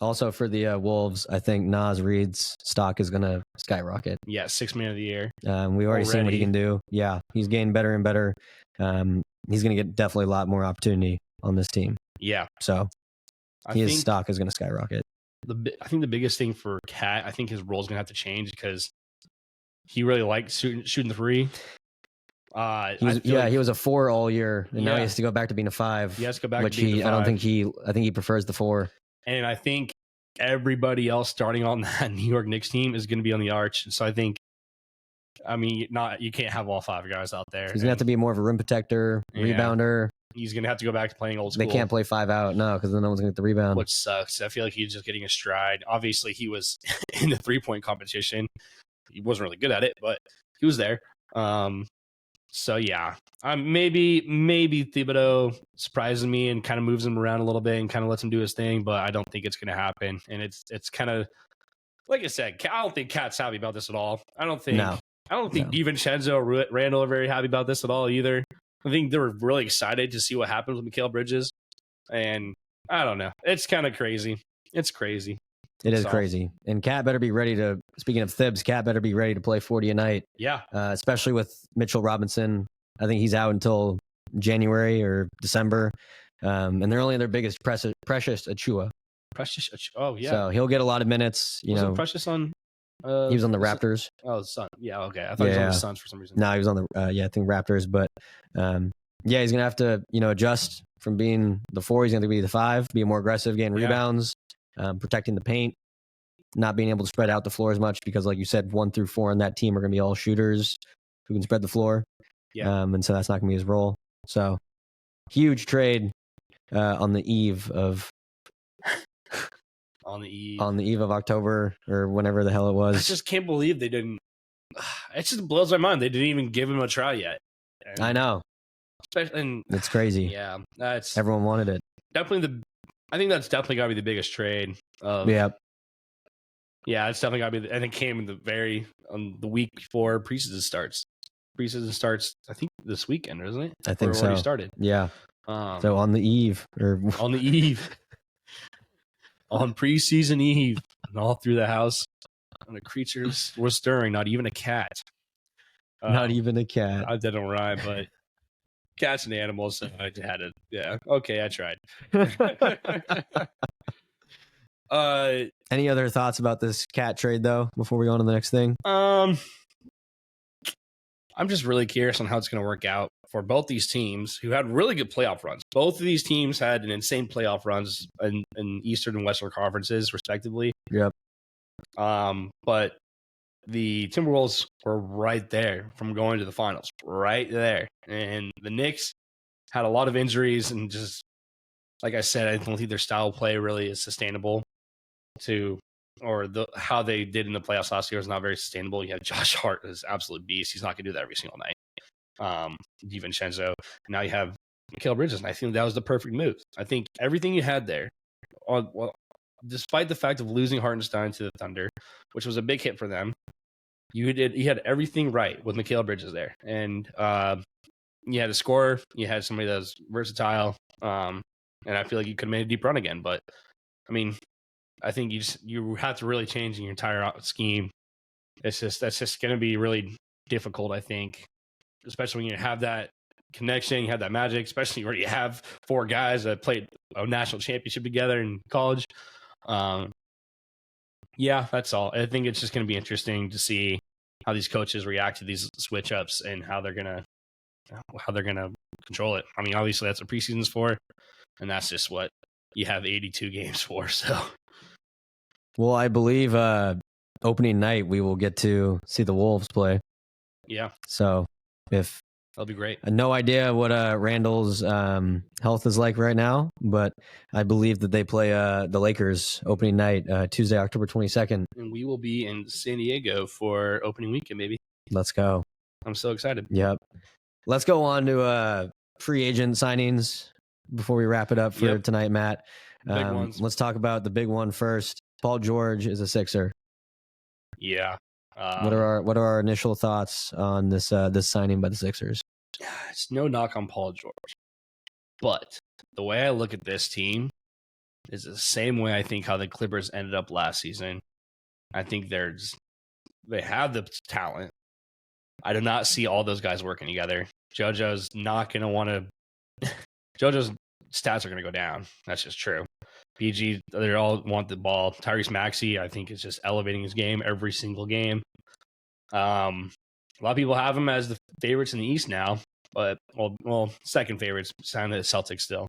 also for the Wolves, I think Naz Reid's stock is going to skyrocket. Yeah, 6th man of the year. We've already seen what he can do. Yeah, he's getting better and better. He's going to get definitely a lot more opportunity on this team. Yeah. So his stock is going to skyrocket. I think the biggest thing for Cat, I think his role is going to have to change, because he really liked shooting the 3. He was a 4 all year, and now he has to go back to being a 5. He has to go back to being a 5. I think he prefers the 4. And I think everybody else starting on that New York Knicks team is going to be on the arch. So I think, you can't have all 5 guys out there. He's going to have to be more of a rim protector, rebounder. He's going to have to go back to playing old school. They can't play 5 out, no, because then no one's going to get the rebound. Which sucks. I feel like he's just getting a stride. Obviously, he was in the 3-point competition. He wasn't really good at it, but he was there. So, yeah. Maybe Thibodeau surprises me and kind of moves him around a little bit and kind of lets him do his thing, but I don't think it's going to happen. And it's kind of, like I said, I don't think Cat's happy about this at all. I don't think DiVincenzo or Randle are very happy about this at all either. I think they were really excited to see what happens with Mikal Bridges. And I don't know. It's kind of crazy. It's crazy. It is crazy. And Cat better be ready to, speaking of Thibs, Cat better be ready to play 40 a night. Yeah. Especially with Mitchell Robinson. I think he's out until January or December. And they're only their biggest Precious Achua. Oh yeah. So he'll get a lot of minutes. Wasn't Precious on? He was on the Raptors. The Sun. Yeah, okay. I thought he was on the Suns for some reason. No, he was on the I think Raptors. But he's gonna have to adjust from being the 4. He's gonna be the 5, be more aggressive, getting rebounds, protecting the paint, not being able to spread out the floor as much because, like you said, 1 through 4 on that team are gonna be all shooters who can spread the floor. Yeah. And so that's not gonna be his role. So huge trade on the eve of. On the eve of October or whenever the hell it was. I just can't believe they didn't. It just blows my mind. They didn't even give him a try yet. And I know. It's crazy. Yeah, that's everyone wanted it. Definitely I think that's definitely got to be the biggest trade. Yeah, it's definitely got to be. And it came on the week before preseason starts. Preseason starts, I think, this weekend, isn't it? I think so. Already started. Yeah. So on the eve on preseason eve, and all through the house, and the creatures were stirring. Not even a cat. Not even a cat. I didn't rhyme, but cats and animals. So I had to. Yeah. Okay, I tried. Any other thoughts about this cat trade, though, before we go on to the next thing? I'm just really curious on how it's going to work out for both these teams who had really good playoff runs. Both of these teams had an insane playoff runs in Eastern and Western conferences, respectively. Yep. But the Timberwolves were right there from going to the finals, right there. And the Knicks had a lot of injuries and just, like I said, I don't think their style of play really is sustainable how they did in the playoffs last year is not very sustainable. You have Josh Hart is an absolute beast. He's not going to do that every single night. DiVincenzo. Now you have Mikal Bridges, and I think that was the perfect move. I think everything you had there, despite the fact of losing Hartenstein to the Thunder, which was a big hit for them, you had everything right with Mikal Bridges there. And you had a scorer, you had somebody that was versatile, and I feel like you could have made a deep run again. But, I mean, I think you have to really change your entire scheme. That's just going to be really difficult, I think, especially when you have that connection, you have that magic, especially where you have 4 guys that played a national championship together in college. Yeah, that's all. I think it's just going to be interesting to see how these coaches react to these switch ups and how they're gonna control it. I mean, obviously that's what preseason's for, and that's just what you have 82 games for. So, well, I believe opening night we will get to see the Wolves play. Yeah. So that'll be great. No idea what Randall's health is like right now, but I believe that they play the Lakers opening night, Tuesday, October 22nd. And we will be in San Diego for opening weekend, maybe. Let's go. I'm so excited. Yep. Let's go on to free agent signings before we wrap it up for tonight, Matt. Big ones. Let's talk about the big one first. Paul George is a Sixer. Yeah. What are our initial thoughts on this signing by the Sixers? It's no knock on Paul George, but the way I look at this team is the same way I think how the Clippers ended up last season. I think they have the talent. I do not see all those guys working together. JoJo's not going to want to. JoJo's stats are going to go down. That's just true. PG, they all want the ball. Tyrese Maxey, I think, is just elevating his game every single game. A lot of people have him as the favorites in the East now, but well, second favorites, signed the Celtics still.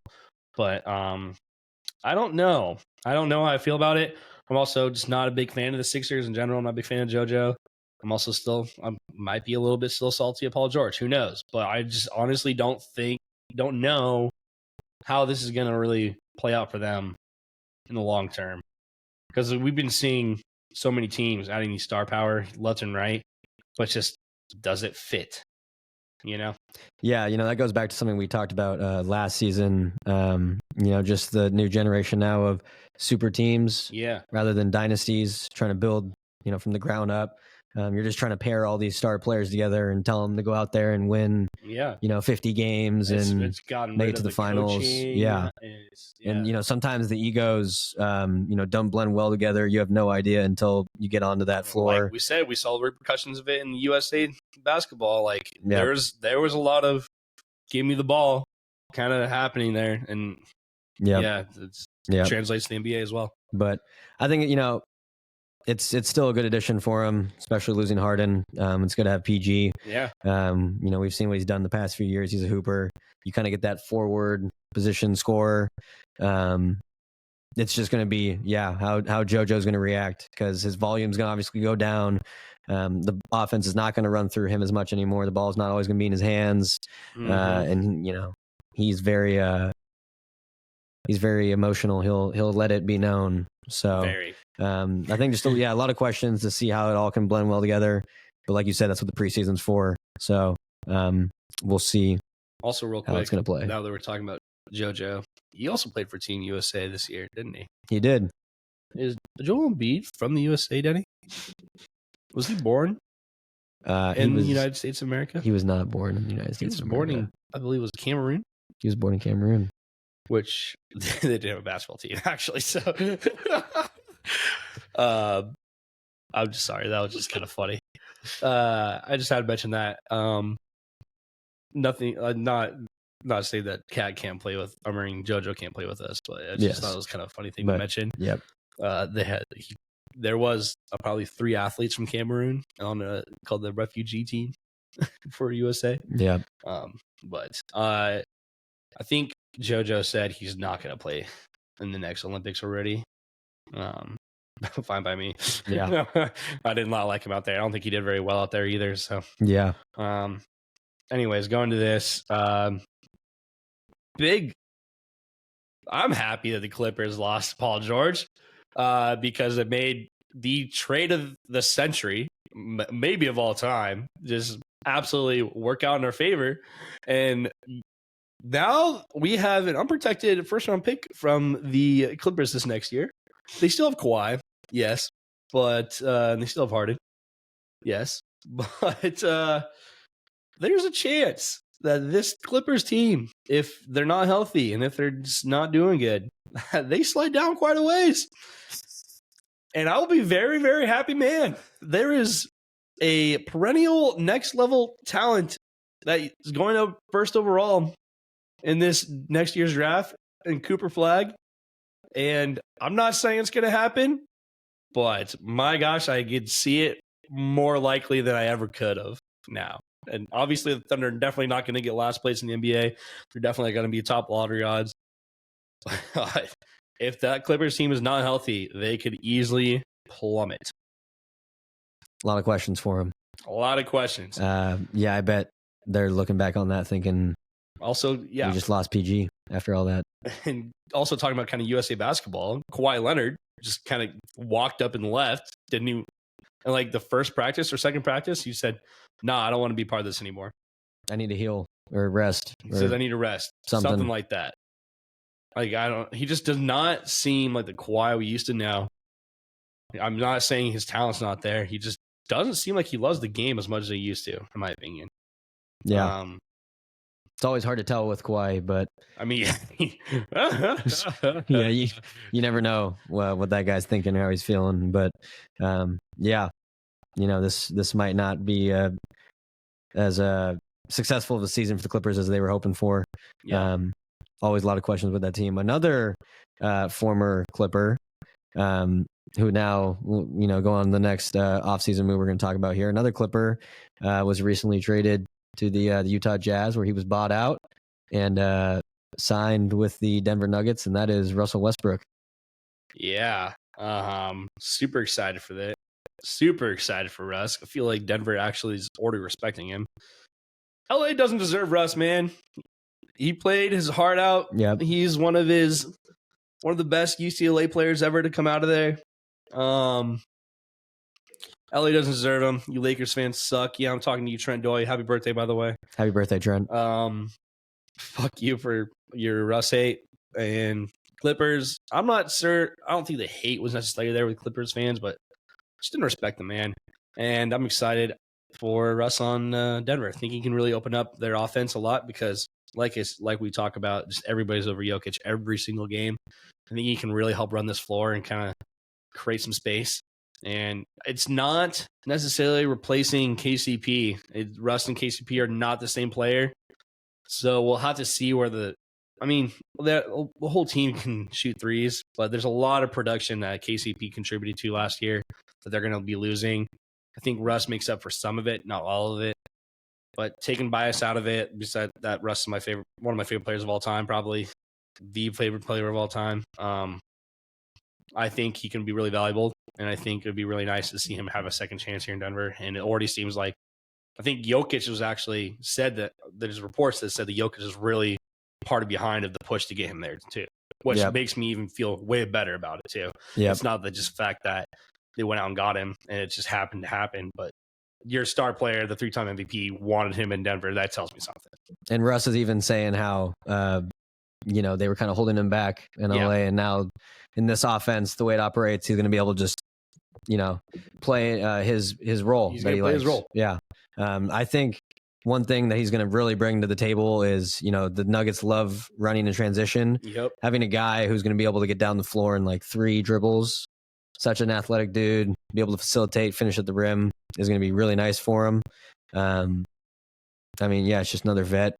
But I don't know. I don't know how I feel about it. I'm also just not a big fan of the Sixers in general. I'm not a big fan of JoJo. I'm also I might be a little bit still salty at Paul George. Who knows? But I just honestly don't know how this is going to really play out for them in the long term. Because we've been seeing so many teams adding these star power left and right, but just does it fit? You know? Yeah, that goes back to something we talked about last season. Just the new generation now of super teams. Yeah. Rather than dynasties, trying to build, from the ground up. You're just trying to pair all these star players together and tell them to go out there and win, 50 games and make it to the finals. Coaching. Yeah. And, sometimes the egos, don't blend well together. You have no idea until you get onto that floor. Like we said, we saw the repercussions of it in the USA basketball. There was a lot of give me the ball kind of happening there. And yeah, it translates to the NBA as well. But I think, it's still a good addition for him, especially losing Harden. It's good to have PG. Yeah. We've seen what he's done the past few years. He's a hooper. You kind of get that forward position scorer. It's just going to be, how JoJo's going to react, because his volume's going to obviously go down. The offense is not going to run through him as much anymore. The ball's not always going to be in his hands. And, he's very emotional. He'll let it be known. So I think just a lot of questions to see how it all can blend well together. But like you said, that's what the preseason's for. So we'll see. Also, real quick, how it's going to play. Now that we're talking about JoJo, he also played for Team USA this year, didn't he? He did. Is Joel Embiid from the USA, Denny? Was he born in the United States of America? He was not born in the United States of America. He was born in, I believe it was Cameroon. He was born in Cameroon. Which they didn't have a basketball team, actually. So I'm just sorry. That was just kind of funny. I just had to mention that. Nothing, not to say that Cat can't play with, JoJo can't play with us, but I just thought it was kind of a funny thing to mention. Yep. There was probably 3 athletes from Cameroon on called the refugee team for USA. Yeah. But I think JoJo said he's not going to play in the next Olympics already. Fine by me. Yeah. I did not like him out there. I don't think he did very well out there either. So yeah. Anyways, going to this big. I'm happy that the Clippers lost Paul George because it made the trade of the century, maybe of all time, just absolutely work out in our favor. And now we have an unprotected first-round pick from the Clippers this next year. They still have Kawhi, yes, but they still have Harden, yes. But there's a chance that this Clippers team, if they're not healthy and if they're just not doing good, they slide down quite a ways. And I will be very, very happy, man. There is a perennial next-level talent that is going up first overall in this next year's draft in Cooper Flag. And I'm not saying it's going to happen, but my gosh, I could see it more likely than I ever could have now. And obviously, the Thunder are definitely not going to get last place in the NBA. They're definitely going to be top lottery odds. But if that Clippers team is not healthy, they could easily plummet. A lot of questions for him. A lot of questions. Yeah, I bet they're looking back on that thinking, also, yeah, we just lost PG after all that. And also talking about kind of USA basketball, Kawhi Leonard just kind of walked up and left. Didn't he? And like the first practice or second practice, he said, "Nah, I don't want to be part of this anymore. I need to heal or rest." He says, "I need to rest." Something like that. Like he just does not seem like the Kawhi we used to know. I'm not saying his talent's not there. He just doesn't seem like he loves the game as much as he used to, in my opinion. Yeah. It's always hard to tell with Kawhi, but I mean, yeah, you never know what that guy's thinking, how he's feeling. But yeah, this might not be as successful of a season for the Clippers as they were hoping for. Yeah. Always a lot of questions with that team. Another former Clipper who now go on the next offseason move we're going to talk about here. Another Clipper was recently traded to the Utah Jazz, where he was bought out and signed with the Denver Nuggets, and that is Russell Westbrook. Yeah. Super excited for that. Super excited for Russ. I feel like Denver actually is already respecting him. LA doesn't deserve Russ, man. He played his heart out. Yep. He's one of the best UCLA players ever to come out of there. LA doesn't deserve him. You Lakers fans suck. Yeah, I'm talking to you, Trent Doyle. Happy birthday, by the way. Happy birthday, Trent. Fuck you for your Russ hate. And Clippers, I'm not sure. I don't think the hate was necessarily there with Clippers fans, but just didn't respect the man. And I'm excited for Russ on Denver. I think he can really open up their offense a lot because, like we talk about, just everybody's over Jokic every single game. I think he can really help run this floor and kind of create some space. And it's not necessarily replacing KCP. Russ and KCP are not the same player. So we'll have to see where the whole team can shoot threes, but there's a lot of production that KCP contributed to last year that they're going to be losing. I think Russ makes up for some of it, not all of it. But taking bias out of it, besides that, Russ is one of my favorite players of all time, probably the favorite player of all time. I think he can be really valuable, and I think it would be really nice to see him have a second chance here in Denver. And it already seems like, I think Jokic was actually said that there's reports that said that Jokic is really part of behind of the push to get him there too, which makes me even feel way better about it too. It's not the just fact that they went out and got him and it just happened to happen, but your star player, the 3-time MVP, wanted him in Denver. That tells me something. And Russ is even saying how, they were kind of holding him back in LA, and now in this offense, the way it operates, he's going to be able to just, play his role. He's going to play his role. Yeah. I think one thing that he's going to really bring to the table is, the Nuggets love running in transition. Yep. Having a guy who's going to be able to get down the floor in like 3 dribbles, such an athletic dude, be able to facilitate, finish at the rim is going to be really nice for him. It's just another vet.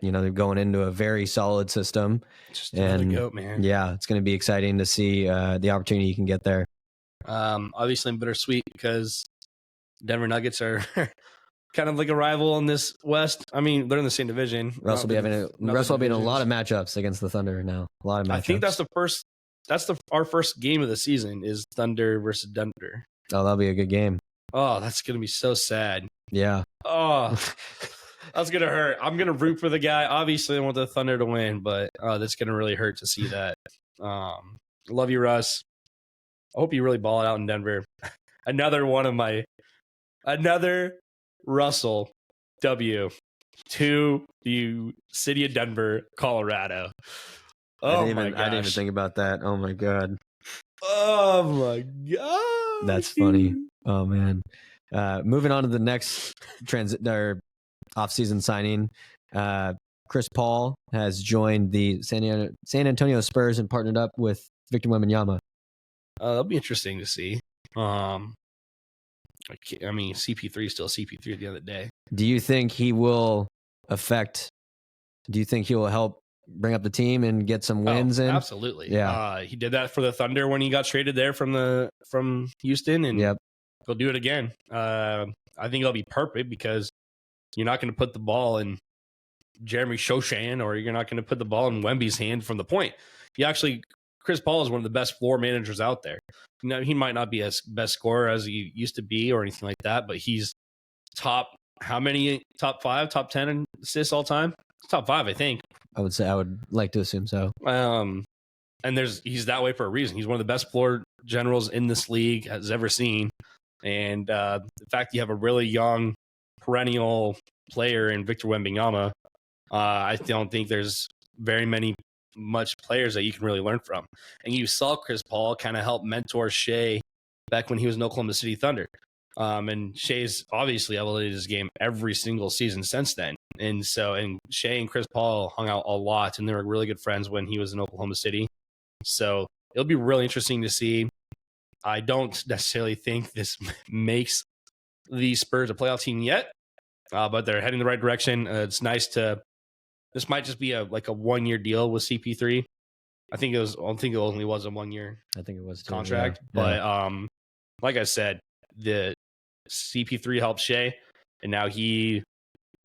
They're going into a very solid system. Just another goat, man. Yeah, it's going to be exciting to see the opportunity you can get there. Obviously, I'm bittersweet because Denver Nuggets are kind of like a rival in this West. I mean, they're in the same division. Russell will be in a lot of matchups against the Thunder now. A lot of matchups. I think that's our first game of the season is Thunder versus Denver. Oh, that'll be a good game. Oh, that's going to be so sad. Yeah. Oh, that's going to hurt. I'm going to root for the guy. Obviously, I want the Thunder to win, but that's going to really hurt to see that. Love you, Russ. I hope you really ball it out in Denver. Another Russell W to the city of Denver, Colorado. I didn't even think about that. Oh my god. Oh my god. That's funny. Oh man. Moving on to the next off-season signing. Chris Paul has joined the San Antonio Spurs and partnered up with Victor Wembanyama. That'll be interesting to see. CP3 is still CP3 at the end of the day. Do you think he will help bring up the team and get some wins in? Absolutely. Yeah. He did that for the Thunder when he got traded there from Houston, and he'll do it again. I think it'll be perfect because you're not going to put the ball in Jeremy Shoshan, or you're not going to put the ball in Wemby's hand from the point. Chris Paul is one of the best floor managers out there. He might not be as best scorer as he used to be or anything like that, but he's top 5, top 10 in assists all time? Top 5, I think. I would like to assume so. And he's that way for a reason. He's one of the best floor generals in this league has ever seen. And the fact you have a really young perennial player in Victor Wembanyama, I don't think there's very much players that you can really learn from. And you saw Chris Paul kind of help mentor Shea back when he was in Oklahoma City Thunder. And Shea's obviously elevated his game every single season since then. And Shea and Chris Paul hung out a lot, and they were really good friends when he was in Oklahoma City. So it'll be really interesting to see. I don't necessarily think this makes the Spurs a playoff team yet, but they're heading the right direction. It's nice this might just be a 1-year deal with CP3. I think it only was a 1-year. I think it was contract. Yeah. But like I said, the CP3 helped Shea, and now he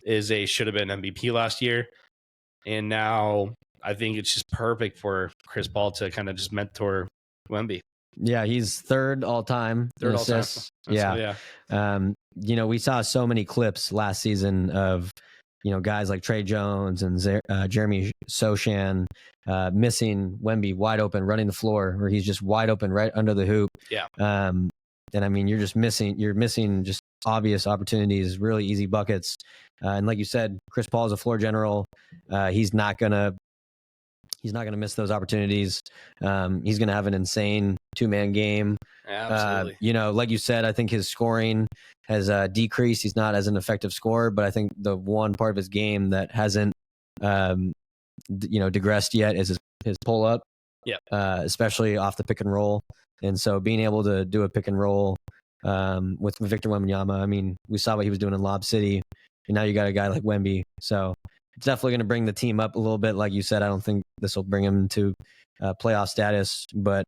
should have been MVP last year. And now I think it's just perfect for Chris Paul to kind of just mentor Wemby. Yeah, he's third all time. Yeah. We saw so many clips last season of guys like Trey Jones and Jeremy Sochan missing Wemby wide open, running the floor, where he's just wide open right under the hoop. Yeah. And I mean, you're missing just obvious opportunities, really easy buckets. And like you said, Chris Paul is a floor general. He's not gonna miss those opportunities. He's gonna have an insane 2-man game. Absolutely. Like you said, I think his scoring has decreased. He's not as an effective scorer, but I think the one part of his game that hasn't, digressed yet is his pull up. Yeah. Especially off the pick and roll. And so being able to do a pick and roll with Victor Wembanyama, I mean, we saw what he was doing in Lob City, and now you got a guy like Wemby. So it's definitely going to bring the team up a little bit. Like you said, I don't think this will bring him to playoff status, but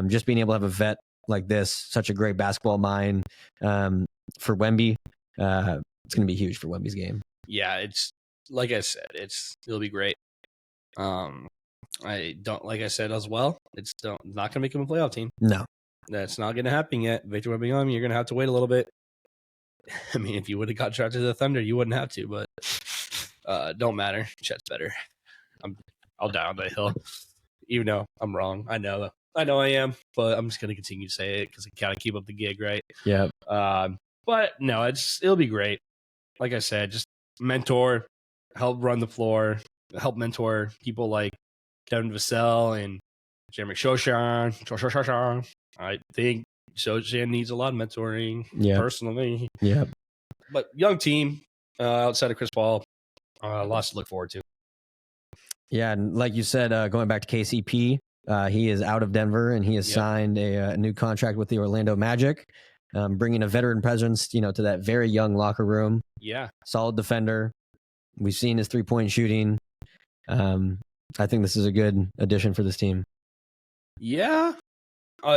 just being able to have a vet like this, such a great basketball mind for Wemby, it's going to be huge for Wemby's game. Yeah, it's like I said, it'll be great. Like I said as well, it's not going to make him a playoff team. No, that's not going to happen yet. Victor Wembanyama, you're going to have to wait a little bit. I mean, if you would have got drafted to the Thunder, you wouldn't have to, but don't matter. Chet's better. I'll die on that hill, even though I'm wrong. I know I am, but I'm just going to continue to say it because I gotta keep up the gig, right? Yeah. But no, it'll be great. Like I said, just mentor, help run the floor, help mentor people like Devin Vassell and Jeremy Shoshan. I think Shoshan needs a lot of mentoring, personally. Yeah. But young team outside of Chris Paul, lots to look forward to. Yeah, and like you said, going back to KCP, he is out of Denver and he has signed a new contract with the Orlando Magic, bringing a veteran presence, to that very young locker room. Yeah, solid defender. We've seen his 3-point shooting. I think this is a good addition for this team. Yeah,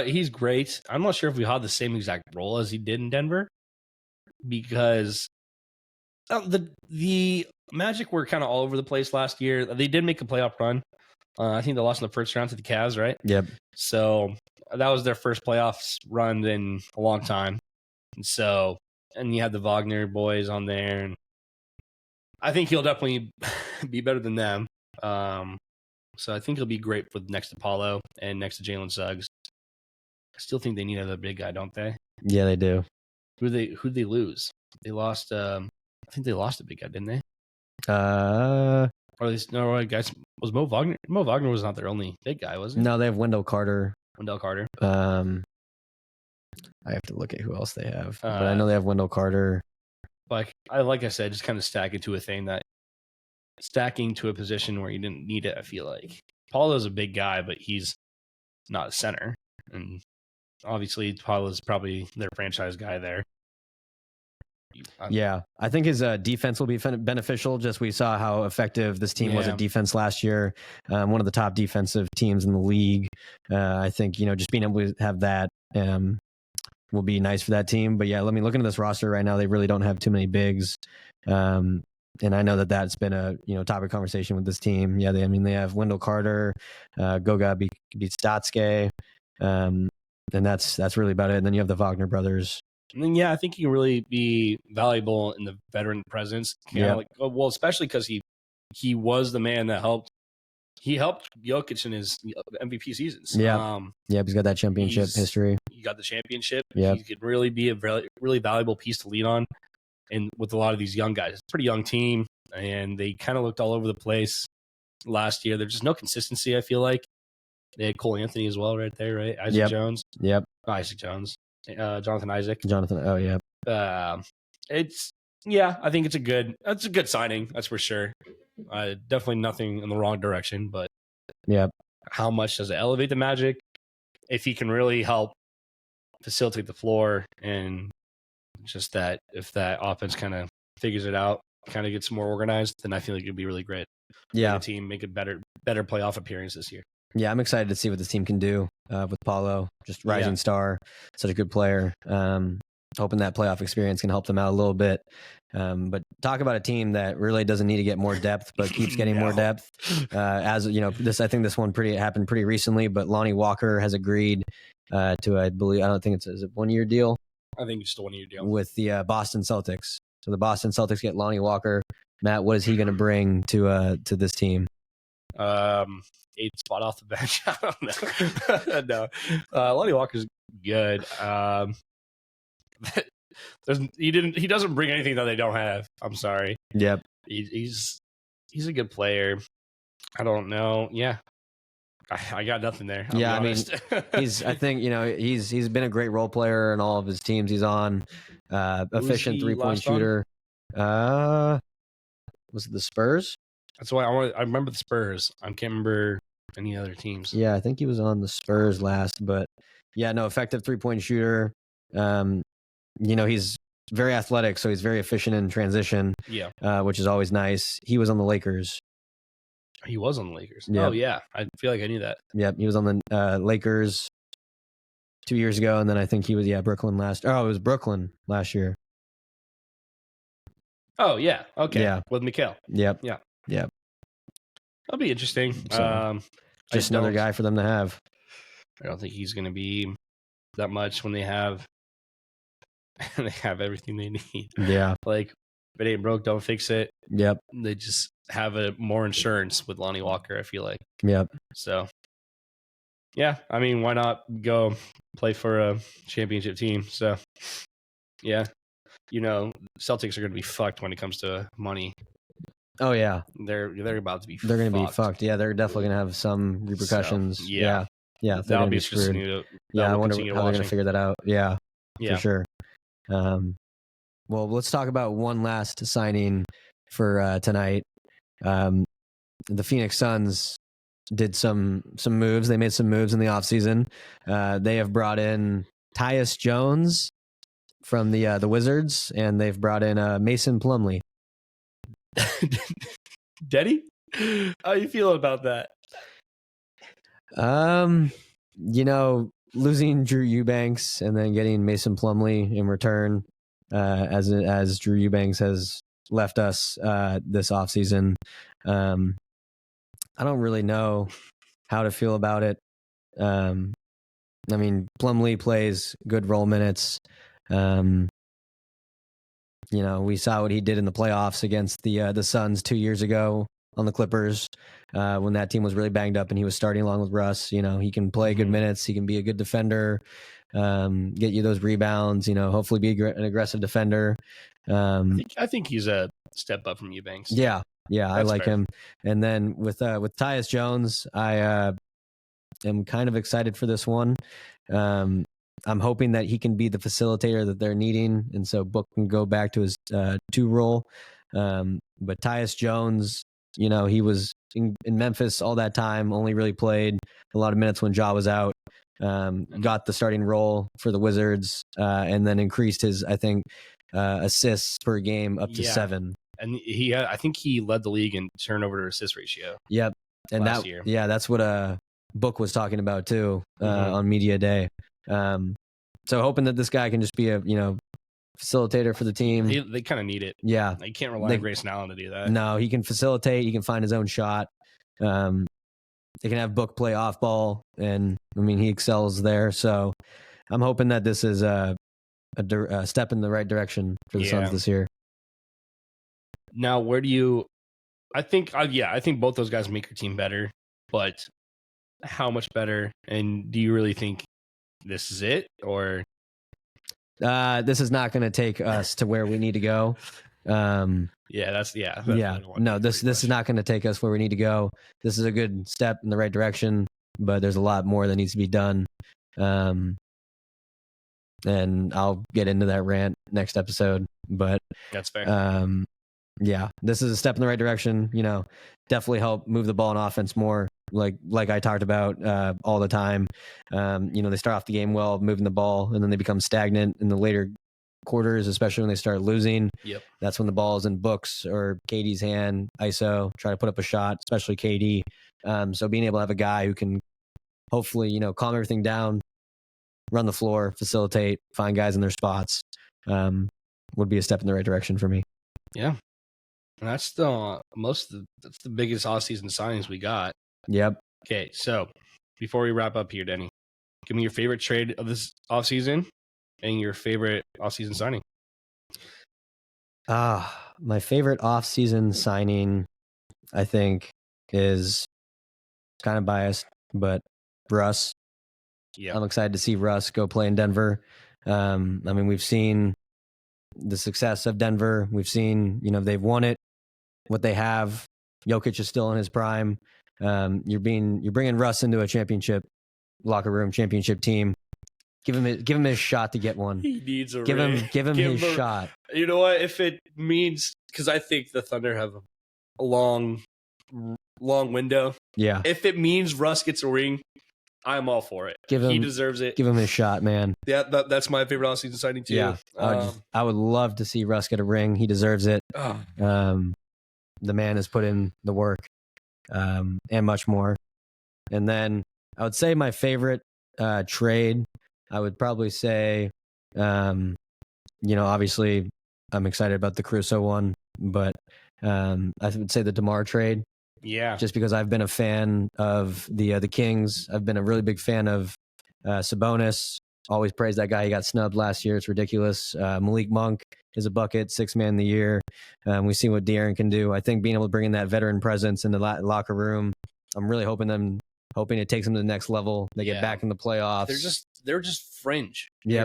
he's great. I'm not sure if we had the same exact role as he did in Denver, because the Magic were kind of all over the place last year. They did make a playoff run. I think they lost in the first round to the Cavs, right? Yep. So that was their first playoffs run in a long time. And you had the Wagner boys on there, and I think he'll definitely be better than them. So I think he'll be great for next to Paulo and next to Jalen Suggs. I still think they need another big guy, don't they? Yeah, they do. Who'd they lose? They lost. I think they lost a big guy, didn't they? Or at least no, guys. Was Mo Wagner? Mo Wagner was not their only big guy, was he? No, they have Wendell Carter. I have to look at who else they have, but I know they have Wendell Carter. Like I said, just kind of stacking to a position where you didn't need it. I feel like Paulo's a big guy, but he's not a center, and obviously Paulo's probably their franchise guy there. Yeah, I think his defense will be beneficial. Just we saw how effective this team was at defense last year. One of the top defensive teams in the league. I think, just being able to have that will be nice for that team. But yeah, let me look into this roster right now. They really don't have too many bigs. And I know that's been a topic of conversation with this team. Yeah, they have Wendell Carter, Goga Bitstatske, and that's really about it. And then you have the Wagner brothers. And then, I think he can really be valuable in the veteran presence. Especially because he was the man that helped. He helped Jokic in his MVP seasons. Yeah, he's got that championship history. He got the championship. Yeah, he could really be a really valuable piece to lean on. And with a lot of these young guys, it's a pretty young team, and they kind of looked all over the place last year. There's just no consistency, I feel like. They had Cole Anthony as well right there, right? Isaac Jones. Yep. Isaac Jones. Jonathan Isaac. Oh yeah. I think it's a good signing. That's for sure. Definitely nothing in the wrong direction, but how much does it elevate the Magic? If he can really help facilitate the floor, and just that if that offense kind of figures it out, kind of gets more organized, then I feel like it'd be really great. Yeah, the team make a better playoff appearance this year. Yeah, I'm excited to see what this team can do with Paulo, just rising star, such a good player. Hoping that playoff experience can help them out a little bit. But talk about a team that really doesn't need to get more depth, but keeps getting more depth. I think this one happened pretty recently, but Lonnie Walker has agreed to, I don't think is a 1-year deal. I think it's just a 1-year deal with the Boston Celtics. So the Boston Celtics get Lonnie Walker. Matt, what is he going to bring to this team? 8th spot off the bench. I don't know. No, Lonnie Walker's good. He doesn't bring anything that they don't have. I'm sorry. Yep. He's a good player. I don't know. Yeah. I got nothing there. I mean, I think he's been a great role player in all of his teams he's on. Efficient 3-point shooter. Was it the Spurs? That's why I remember the Spurs. I can't remember any other teams. Yeah, I think he was on the Spurs last, but effective 3-point shooter. He's very athletic, so he's very efficient in transition. Yeah. Which is always nice. He was on the Lakers. He was on the Lakers. Yep. Oh, yeah. I feel like I knew that. Yep, he was on the Lakers 2 years ago, and then I think he was Brooklyn last. Oh, it was Brooklyn last year. Oh, yeah. Okay. Yeah. With Mikal. Yep. Yeah. Yep. That'll be interesting. So, just another guy for them to have. I don't think he's going to be that much when they have everything they need. Yeah. Like, if it ain't broke, don't fix it. Yep. They just have more insurance with Lonnie Walker, I feel like. Yep. So, yeah, I mean, why not go play for a championship team? So, yeah, Celtics are going to be fucked when it comes to money. Oh yeah, they're about to be. They're going to be fucked. Yeah, they're definitely going to have some repercussions. So, yeah. That'll be screwed. I wonder how they're going to figure that out. Yeah, for sure. Well, let's talk about one last signing for tonight. The Phoenix Suns did some moves. They made some moves in the offseason. They have brought in Tyus Jones from the Wizards, and they've brought in Mason Plumlee. Denny? How you feeling about that? Losing Drew Eubanks and then getting Mason Plumlee in return, as Drew Eubanks has left us this offseason. I don't really know how to feel about it. I mean, Plumlee plays good role minutes. We saw what he did in the playoffs against the Suns 2 years ago on the Clippers when that team was really banged up and he was starting along with Russ. He can play good minutes. He can be a good defender, get you those rebounds, hopefully be an aggressive defender. I think he's a step up from Eubanks. Yeah, I like fair. him. And then with Tyus Jones, I am kind of excited for this one. I'm hoping that he can be the facilitator that they're needing, and so Book can go back to his 2 role. But Tyus Jones, he was in Memphis all that time, only really played a lot of minutes when Ja was out. Got the starting role for the Wizards, and then increased his, I think, assists per game up to 7. And I think he led the league in turnover to assist ratio. Yep, and last year. Yeah, that's what Book was talking about too on media day. So hoping that this guy can just be a facilitator for the team. They kind of need it. Yeah, they can't rely on Grayson Allen to do that. No, he can facilitate. He can find his own shot. They can have Book play off ball, and I mean he excels there. So I'm hoping that this is a step in the right direction for the Suns this year. Now, where do you? I think both those guys make your team better, but how much better? And do you really think this is it, or this is not going to take us to where we need to go? No, this is not going to take us where we need to go. This is a good step in the right direction, but there's a lot more that needs to be done. And I'll get into that rant next episode, but that's fair. This is a step in the right direction. Definitely help move the ball in offense more. Like I talked about all the time. They start off the game well, moving the ball, and then they become stagnant in the later quarters, especially when they start losing. Yep. That's when the ball is in Book's or KD's hand, ISO, try to put up a shot, especially KD. So being able to have a guy who can hopefully, calm everything down, run the floor, facilitate, find guys in their spots, would be a step in the right direction for me. Yeah. And that's the biggest offseason signings we got. Yep. Okay, so before we wrap up here, Denny, give me your favorite trade of this offseason and your favorite offseason signing. My favorite offseason signing, I think, is kind of biased, but Russ. Yeah. I'm excited to see Russ go play in Denver. We've seen the success of Denver. We've seen, they've won it. What they have, Jokic is still in his prime. You're bringing Russ into a championship locker room, championship team. Give him his shot to get one. He needs a give ring. him his shot. You know what? If it means, because I think the Thunder have a long window. Yeah. If it means Russ gets a ring, I'm all for it. He deserves it. Give him his shot, man. Yeah, that's my favorite offseason signing too. Yeah, I would love to see Russ get a ring. He deserves it. The man has put in the work, and much more. And then I would say my favorite trade, I would probably say, obviously I'm excited about the Caruso one, but I would say the DeMar trade. Yeah. Just because I've been a fan of the Kings. I've been a really big fan of Sabonis. Always praised that guy. He got snubbed last year. It's ridiculous. Malik Monk is a bucket, 6th man of the year. We've seen what De'Aaron can do. I think being able to bring in that veteran presence in the locker room, I'm really hoping it takes them to the next level. They get back in the playoffs. They're just fringe. Yeah,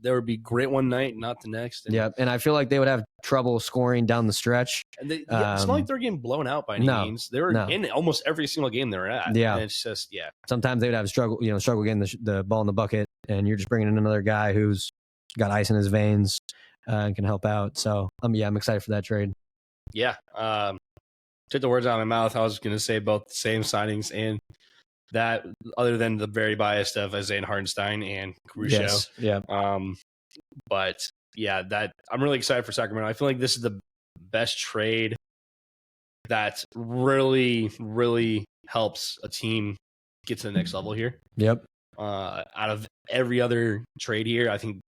they would be great one night, not the next. Yeah, and I feel like they would have trouble scoring down the stretch. And it's not like they're getting blown out by any means. They were in almost every single game they were at. Yeah, and it's just sometimes they would have struggle getting the ball in the bucket, and you're just bringing in another guy who's got ice in his veins and can help out. So I'm excited for that trade. Yeah, took the words out of my mouth. I was going to say both the same signings and that, other than the very biased of Isaiah Hartenstein and Caruso. Yes. Yeah. But yeah, that I'm really excited for Sacramento. I feel like this is the best trade that really, really helps a team get to the next level here. Yep. Out of every other trade here, I think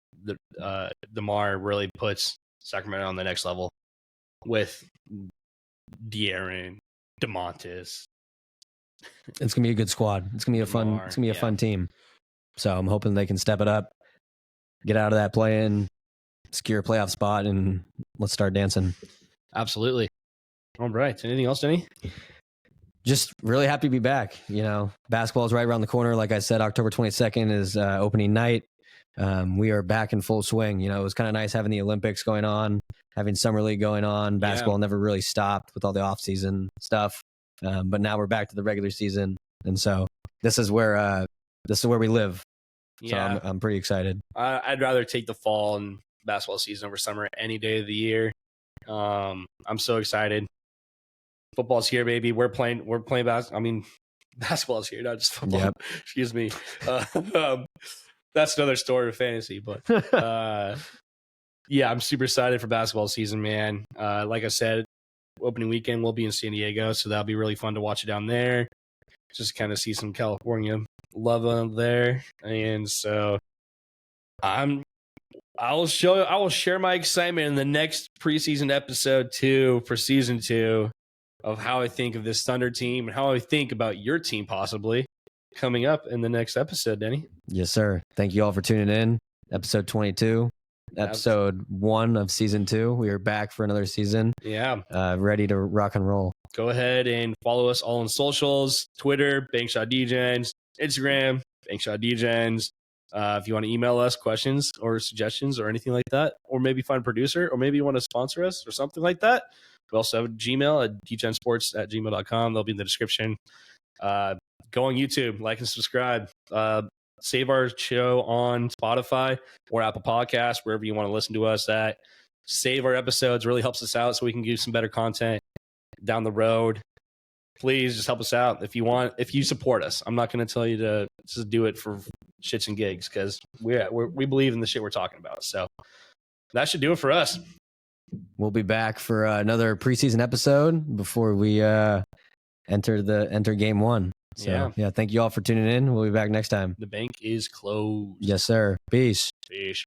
DeMar really puts Sacramento on the next level with De'Aaron, DeMontis. It's gonna be a good squad. It's gonna be a fun team. So I'm hoping they can step it up, get out of that play-in, secure a playoff spot, and let's start dancing. Absolutely. All right. Anything else, Denny? Just really happy to be back. Basketball is right around the corner. Like I said, October 22nd is opening night. We are back in full swing. It was kind of nice having the Olympics going on, having Summer League going on. Basketball never really stopped with all the off-season stuff. But now we're back to the regular season. And so this is where we live. Yeah. So I'm pretty excited. I'd rather take the fall and basketball season over summer any day of the year. I'm so excited. Football's here, baby. We're playing basketball. I mean, basketball's here, not just football. Yep. Excuse me. That's another story of fantasy, but I'm super excited for basketball season, man. Like I said, opening weekend we'll be in San Diego, so that'll be really fun to watch it down there. Just kind of see some California love there, and so I will share my excitement in the next preseason episode 2 for season 2 of how I think of this Thunder team and how I think about your team possibly coming up in the next episode, Denny. Yes, sir. Thank you all for tuning in. Episode 22. Episode 1 of season 2. We are back for another season. Yeah. Ready to rock and roll. Go ahead and follow us all on socials: Twitter, Bank Shot Degens; Instagram, Bank Shot Degens. If you want to email us questions or suggestions or anything like that, or maybe find a producer, or maybe you want to sponsor us or something like that, we also have a Gmail at dgensports@gmail.com. They'll be in the description. Go on YouTube, like and subscribe. Save our show on Spotify or Apple Podcasts, wherever you want to listen to us at. Save our episodes. Really helps us out so we can give some better content down the road. Please just help us out if you support us. I'm not going to tell you to just do it for shits and gigs, because we believe in the shit we're talking about. So that should do it for us. We'll be back for another preseason episode before we enter game 1. So yeah, thank you all for tuning in. We'll be back next time. The bank is closed. Yes, sir. Peace. Peace.